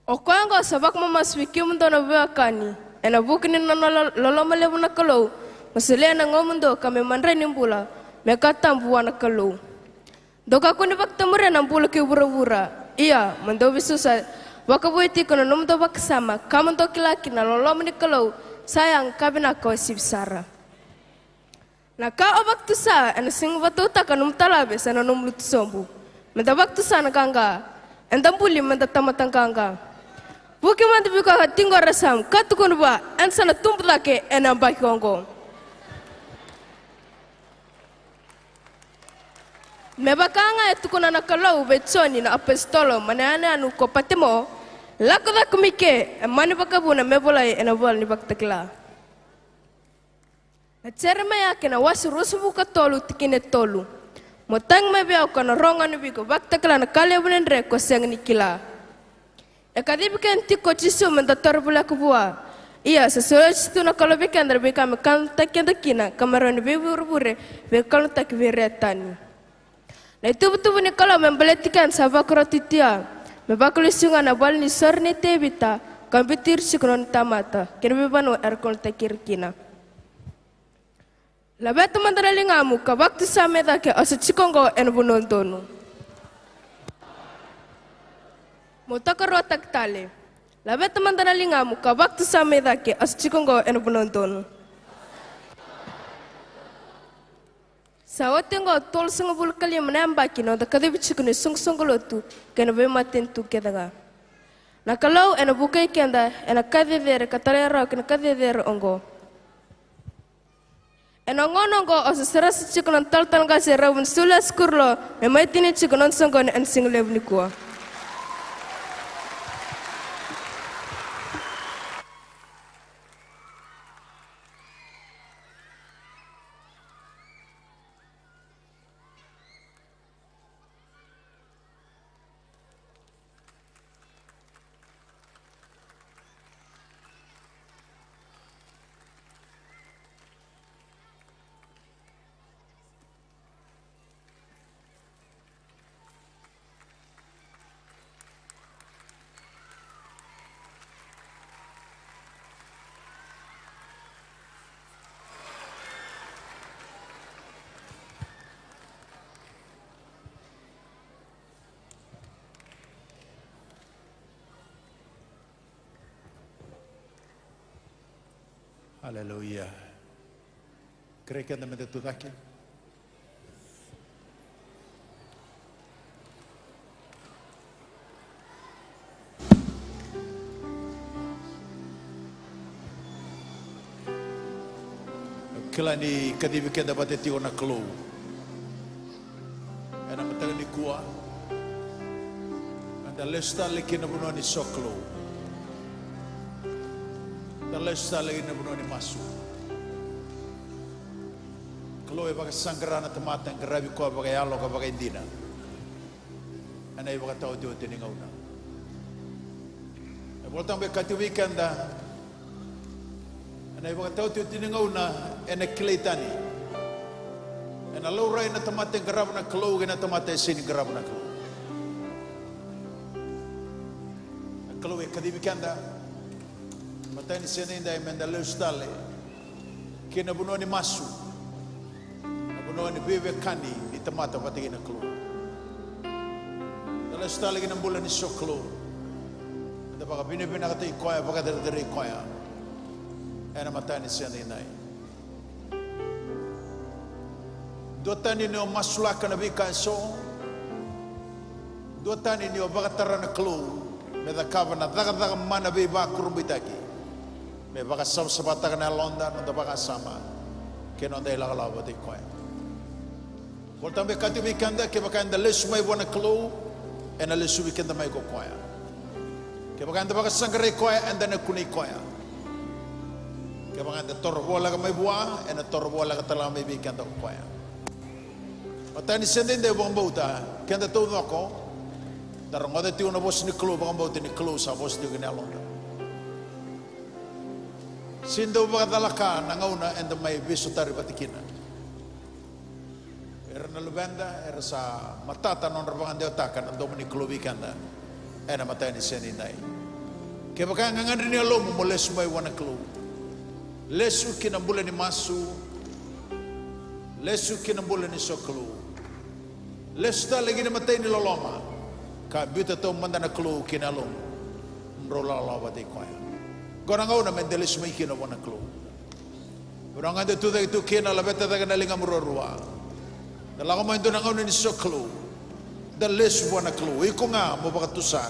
O kwango sabak mamaswiki mundo na wakani ena bukini na loloma lebu na kalau masele na ngomundo kame manre nimbula mekata mbuwa na kalau doka kuni bakta mure na mbula ke bura iya mando bisusa wakabuiti kono numdo baksama kamundo kilaki na loloma ni kalau sayang kabina ko sibsara na ka obak tusa ena sing batuta kanum talabe sana numlut sombu menda baktu sana kanga endambuli menda tamatang kanga Buki mandi biko tingo rasam katukun ba ansana tumpulake ena bakongo. Mebakanga etukuna na kalau betsoni na apostolo manana anu ko patemo lakoda kumike mani bakabuna mebolai ena bol ni baktakla. Na cerma yake na wasu rusubuka tolu tikine tolu. Motang mebea kana ronga ni biko baktakla na kale bunendre ko seng nikila. Ekadibikan tiko cisu mendatar bula kubua. Iya sesuai situ na kalau bikan dari bikam kan takian takina kamaran bebur-bure bekal tak beretani. Na itu betul ni kalau membeletikan sabak rotitia, membakul sungai na bal ni sorne tebita, komputer sikron tamata, kena bebanu erkol takir kina. Labet teman teralingamu ka waktu sama tak ke asa cikongo enbunontonu. Mutakar rotak tali. Labet teman teralingamu ka waktu sama tak ke asa cikongo enbunontonu. Sawa tengok tol sengabul kali menambah kino, tak ada bicikuni sung lotu, kena bematin tu kedaga. Na kalau ena bukai kenda, ena kadeder katalera, kena kadeder ongo. Ena ngonongo osa seras cikunan tal kasi rawun sulas kurlo, memaitini cikunan songgon en singlev nikua. Haleluya. Kreka na metetutake. Kila ni kadibike dapat eti ona klo. Ena matang ni kuah. Anda lesta leki na buno ni soklo. Dalesta lagi na buno ni masu. Kalau bagai sanggarana tempat yang kerabi kuah bagai alo kau bagai dina. Anda bagai tahu tu ni ngauna. Boltang bagai katu weekend dah. Anda bagai tahu tu ni ngauna. Ena kilaitani. Ena laurai na tempat yang kerab na kelau kena tempat yang sini kerab na kelau. Kalau kadi weekend dah. Mata ni sini dah mendalui stale. Kena bunuh ni masu. Bunuh ni bebe kani di tempat apa tinggi nak keluar. Dalam stale kena bulan ni sok keluar. Ada bagai bini-bini kata ikoya, bagai dari ikoya. Ena mata ni sini dah. Dua tani ni masulah kena bikan so. Dua tani ni bagai terana keluar. Meda kabana daga mana beba kurumbitaki. Me baka sam sabata kana London ndo baka sama ke no dai la la boti ko volta be katu bi kanda ke baka nda lesu mai bona klo ena lesu bi kanda mai ko ko ke baka nda baka sangare ko enda na kuni ko ke baka nda tor bola ka mai bua ena tor bola ka tala mai bi kanda ko matani sende de bombota ke nda to ko dar ngode ti una bos ni klo bombota ni klo sa bos di kana London. Sindo bakadalaka nangauna enda mai bisutari batikina. Era na lubenda era sa matata non rabangan deotaka nando mani klubikanda. Ena matani seni nai. Ke baka ngangandri ni alomu moles mai wana klu. Lesu kina bulan ni masu. Lesu kina bulan ni soklu. Lesu ta lagi ni matai ni loloma. Ka bita to mandana klu kina alum. Mrola la batikoya. Korang ngau na mendelis mai kina wana klo. Korang ande tu dai tu kina la beta daga nalinga murorua. Dala ko mai tu ngau ni soklo. Dales wana klo. Iko nga mo baka tusa.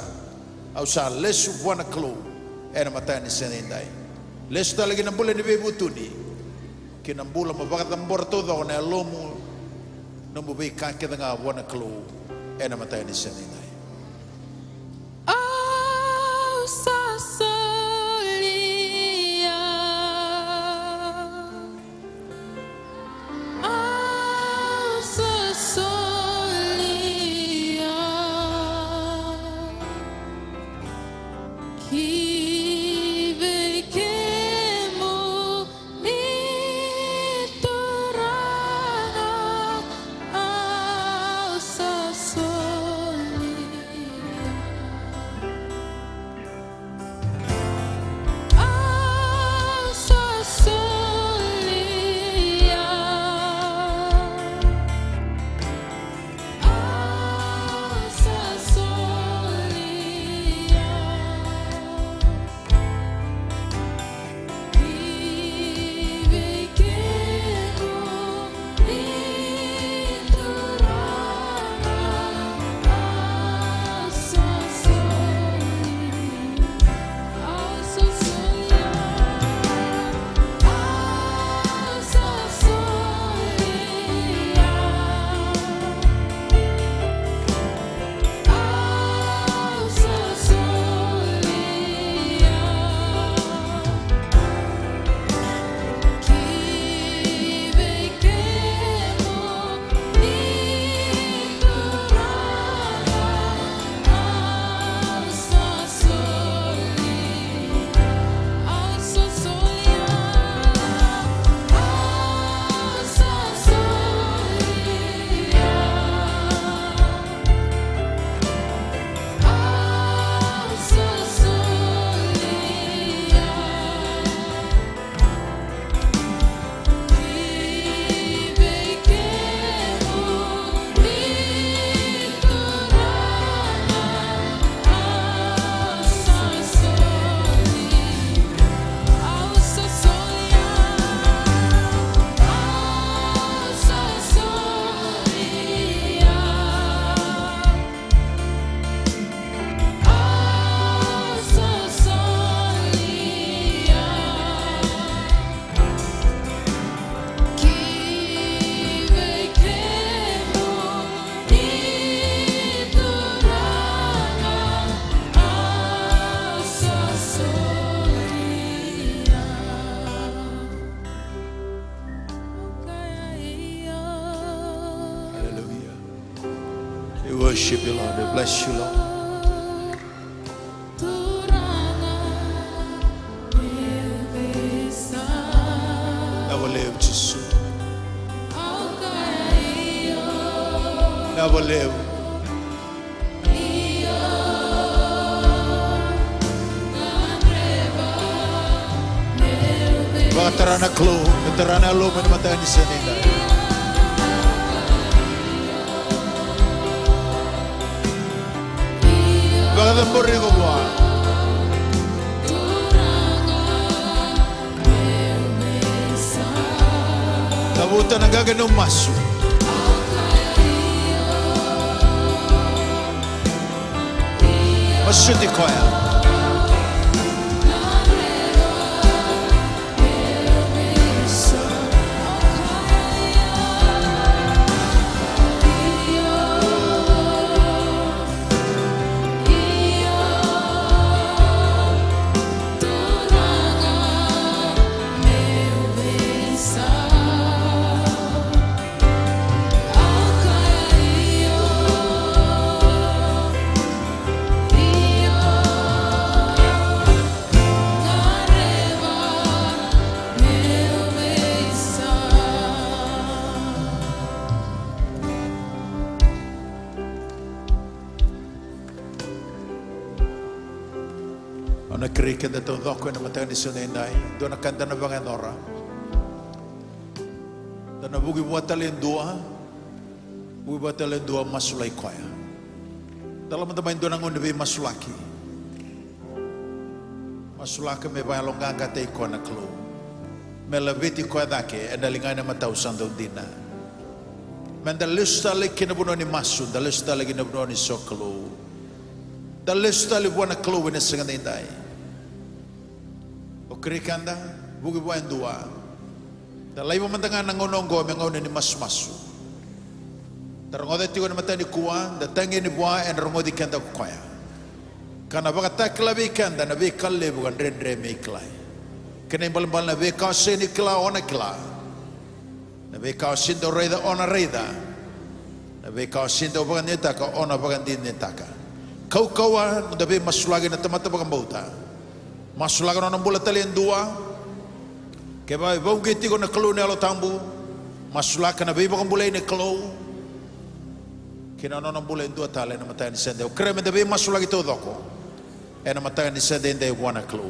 au sa lesu buana klo ena matani senendai lesu talagi na bula ni bebutuni kina bula mabakatambor todo na lomu nombo be kake nga buana klo ena matani senendai worship you, Lord. We bless you, Lord. Never live, Jesus. Never live. Batarana klo, batarana lo mata ni senenda. Bagada morrigo boa. Tabuta nagaga no masu. Masuti koya. Ona krike da to doko na matani sunenai dona kanta na bangan ora dona bugi buatalen dua masulai koya dalam teman dona ngon be masulaki me ba longa ngate ikona klo me leviti koya dake endalingana matau sando dina menda lusta le kina bunoni masu da lusta le kina bunoni soklo Da lesta le buona clue ne senga dai. O krikanda bugi buan dua. Da lai mamantangan nangonongo mengaune ni mas-masu. Da ngode tigo na matani kuwa da tangi ni bua en rongodi kanda koya. Kana baka takla bi kanda na bi kalle bukan rendre me klai. Kena bal-bal na bi ka seni kla ona kla. Na bi ka sindo reida ona reida. Na bi ka sindo bukan netaka ona bukan din netaka. Kau-kawan da bi masulagi na tamata bukan bauta. Masulagi na bola talien dua. Keba bau geti ko na klo ne alo tambu. Masulagi na bi bukan bola ni klo. Kina non bola dua tale na mata ni sende. O kreme da bi masulagi to doko. E na mata ni sende ndai buana klo.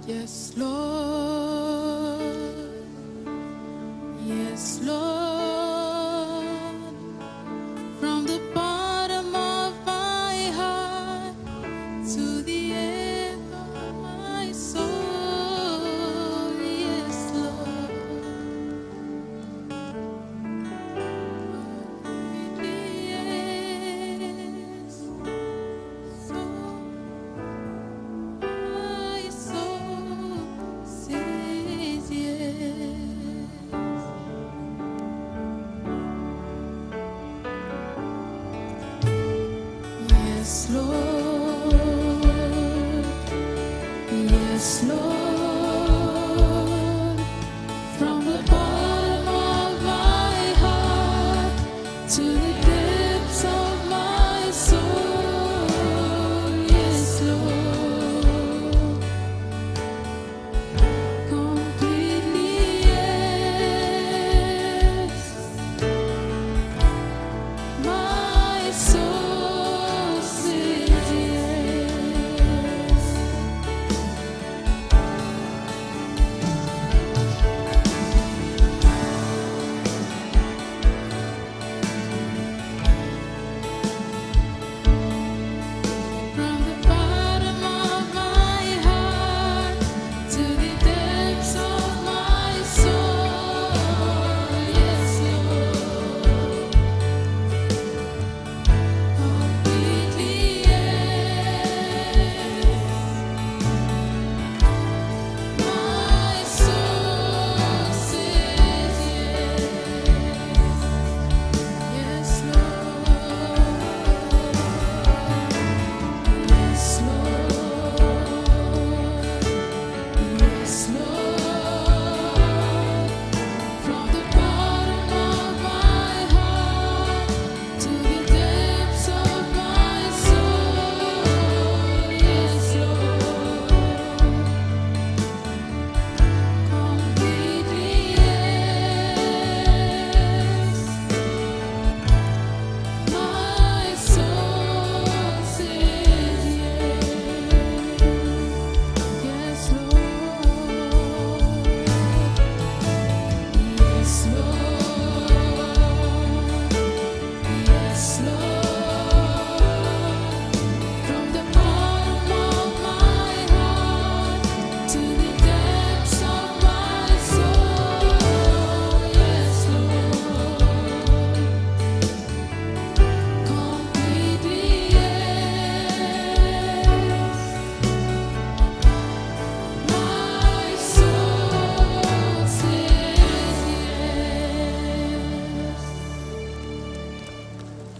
Yes, Lord. Yes, Lord. From the bottom of my heart to the end of my soul. Yes, Lord. Yes. So my soul says yes. Yes, Lord. Yes, Lord. From the bottom of my heart to the depths of my soul. Yes, Lord. Completely yes. My soul says yes.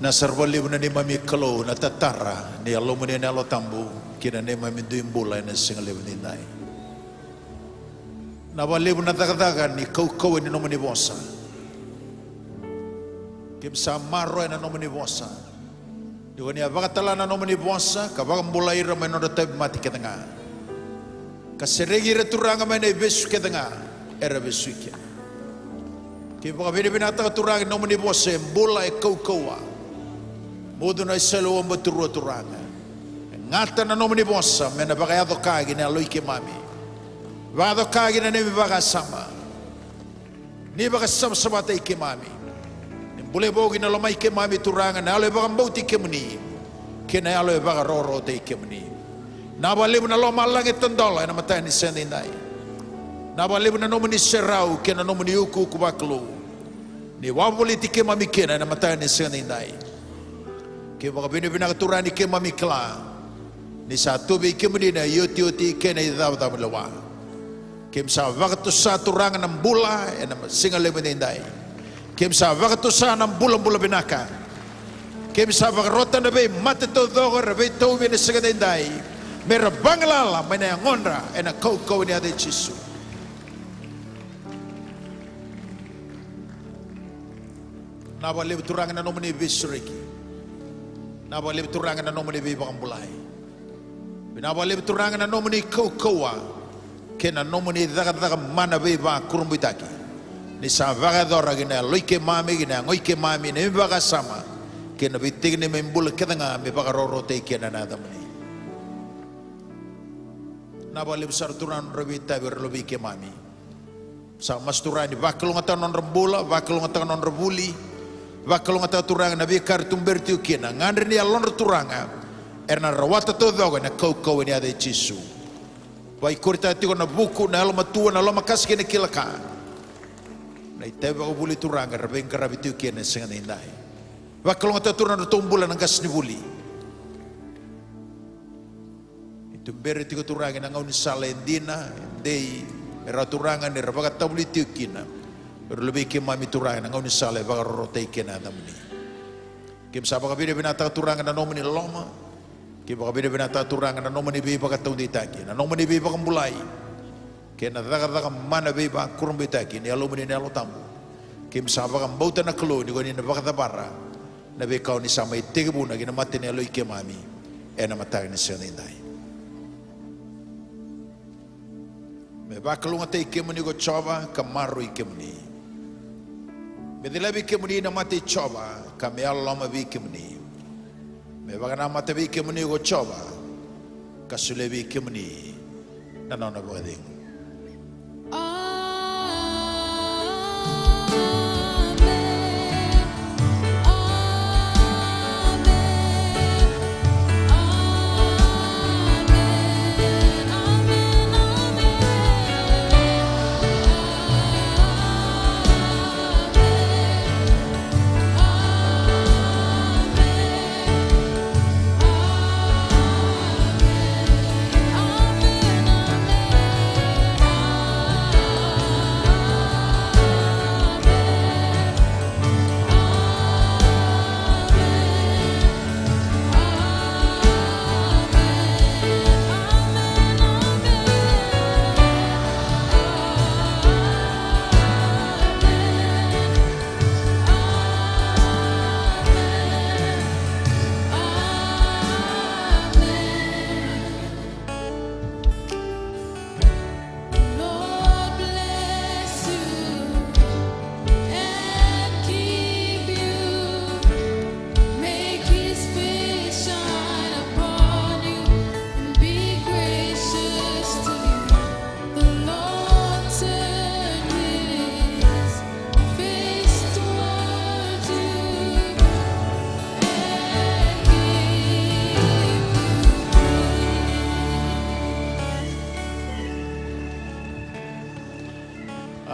Na sarwali na ni mami kalo na tatara ni alo mo ni alo tambu kina ni mami duim bulay na singali ni nai. Na wali na dagdagan ni kau ni nomo ni bosa. Kim sa maro na nomo ni bosa. Di wani abagatala na nomo ni bosa kabang bulay ra no tab mati ketanga. Kaseregi returanga may na besu ketanga era besu kia. Kim baka binata turang nomo ni bosa bulay kau. Modo na isalo ang maturo-turanga. Ngata na nomo ni bosa, may nabakayado kagi na aloy ke mami. Bakado kagi na nimi bakasama. Ni bakasama sa matay ke mami. Bule bogi na lamay ke mami turanga na aloy bakambauti ke muni. Kina aloy bakaroro tay ke muni. Nabalim na lomalangit ang dola na matay ni Seninday. Nabalim na nomo ni Serau, kina nomo ni Uku kubaklo. Ni wawaliti ke mami kina na matay ni Seninday. Kaya mga binibinakatura ni Kema Mikla ni sa tubig kemudian yoti-yoti kena idawda melawa. Kaya sa waktu sa turangan ng bula singal lemeninday. Kaya sa waktu sa ng bulan-bula binaka. Kaya sa wakrota na bay matitodogo rabay tuwi na singalinday. Mera banglala may na yung onra na kau ni Ate Chisu. Nabalib turangan na nomoni Bisriki. Nabalib turangan na nomoni bibang bulay. Binabalib turangan na nomoni kau-kawa. Kena nomoni daga-daga mana biba kurumbitaki. Ni sa vagadora gina loike mami gina ngoike mami ni baga sama. Kena bitig ni membul ketanga mi baga rorote kena nadamni. Nabalib sarturan robita berlobi ke mami. Sa masturani bakalong atan non rembula, bakalong atan non rebuli. Bakalong atan turang nabi kartum bertiu kena ngandri ni alon turanga. Erna rawata todo na kau ni ada Chisu. Wai kurta tiko na buku na alma tua na alma kas kene kilaka. Na iteba ko buli turanga rabeng karabitiu kena sengan indai. Bakalong atan turang tumbulan ng gas ni buli. Itu berarti ko turangin ang ngauni salendina dei eraturangan ni rabagat tabuli tiukina. Berlebih ke mami turangan ang ngauni sale bagar rotei kena damni. Kim sabaka bide binata turangan na nomoni loma. Kim baka bide binata turangan na nomoni bi bagat taundi taki. Na nomoni bi bakam bulai. Kena daga mana bi bak kurang bitaki ni alumni ni alotambu. Kim sabaka mbauta na kelo ni goni na bagat bara. Na bi kau ni sama itege buna gina mati ni aloi ke mami. Ena matag ni senindai. Me bakalunga te kemuni go choba kamaru ikemuni. Me dilabi kemuni na mati choba kame alama bi kemuni. Me bagana mati bi kemuni go choba kasulebi kemuni na nona boding.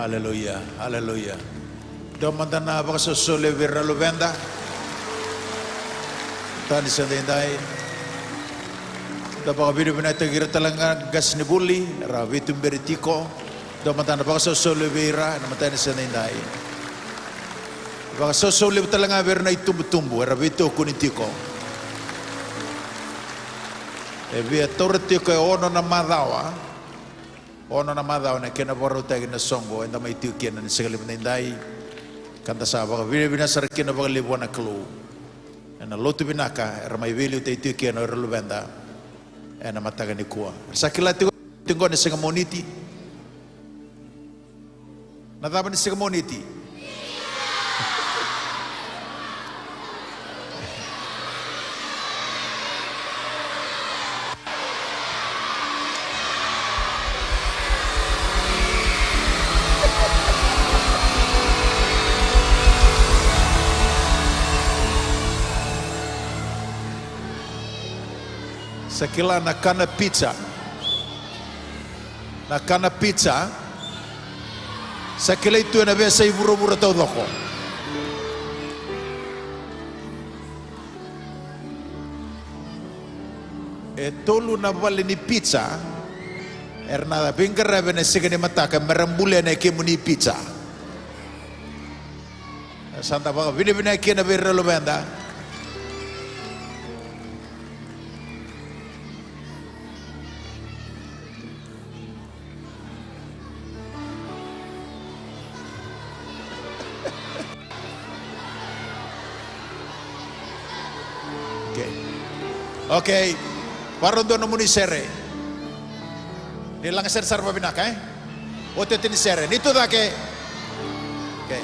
Haleluya, haleluya. Domandana baka sole vera lovenda. Tani sendai. Da baka bidu benata gira talanga gas ni buli, ravitum beritiko. Domandana baka sole vera, namatani sendai. Baka sosoli talanga ver na itumbu-tumbu era vito kunitiko. E via tortiko e ono na madawa. Ono na madawa na kena baru tagi na songo enda mai tiu kena ni sekali menindai kanta sa baka vile binasar kena baka libu na kelu. Ena lotu binaka era mai vile te tiu kena era lubenda. Ena mataga ni kua. Sakila tinggo ni sengamoniti. Nadaba ni sengamoniti. Sekila nakana pizza. Nakana pizza. Sekila itu na biasa iburo-buro tau doko. E tolu na vale ni pizza. Ernada bingkara bene segene mataka merambule na kemuni pizza. Santa baka bine kena berrelo benda. Okay, baru dono muni sere. Nilang ser sarva binaka Ote tini sere. Nito dake. Okay.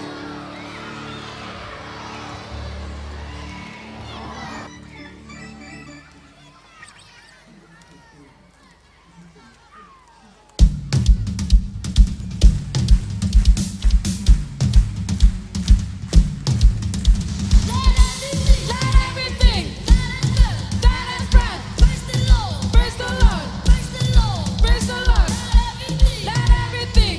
Praise the Lord. Let everything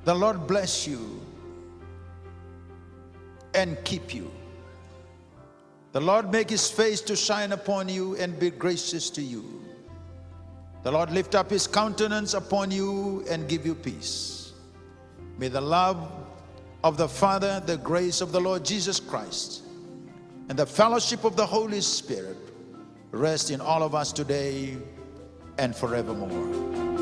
The Lord bless you and keep you. The Lord make his face to shine upon you and be gracious to you. The Lord lift up his countenance upon you and give you peace. May the love of the Father, the grace of the Lord Jesus Christ, and the fellowship of the Holy Spirit rest in all of us today and forevermore.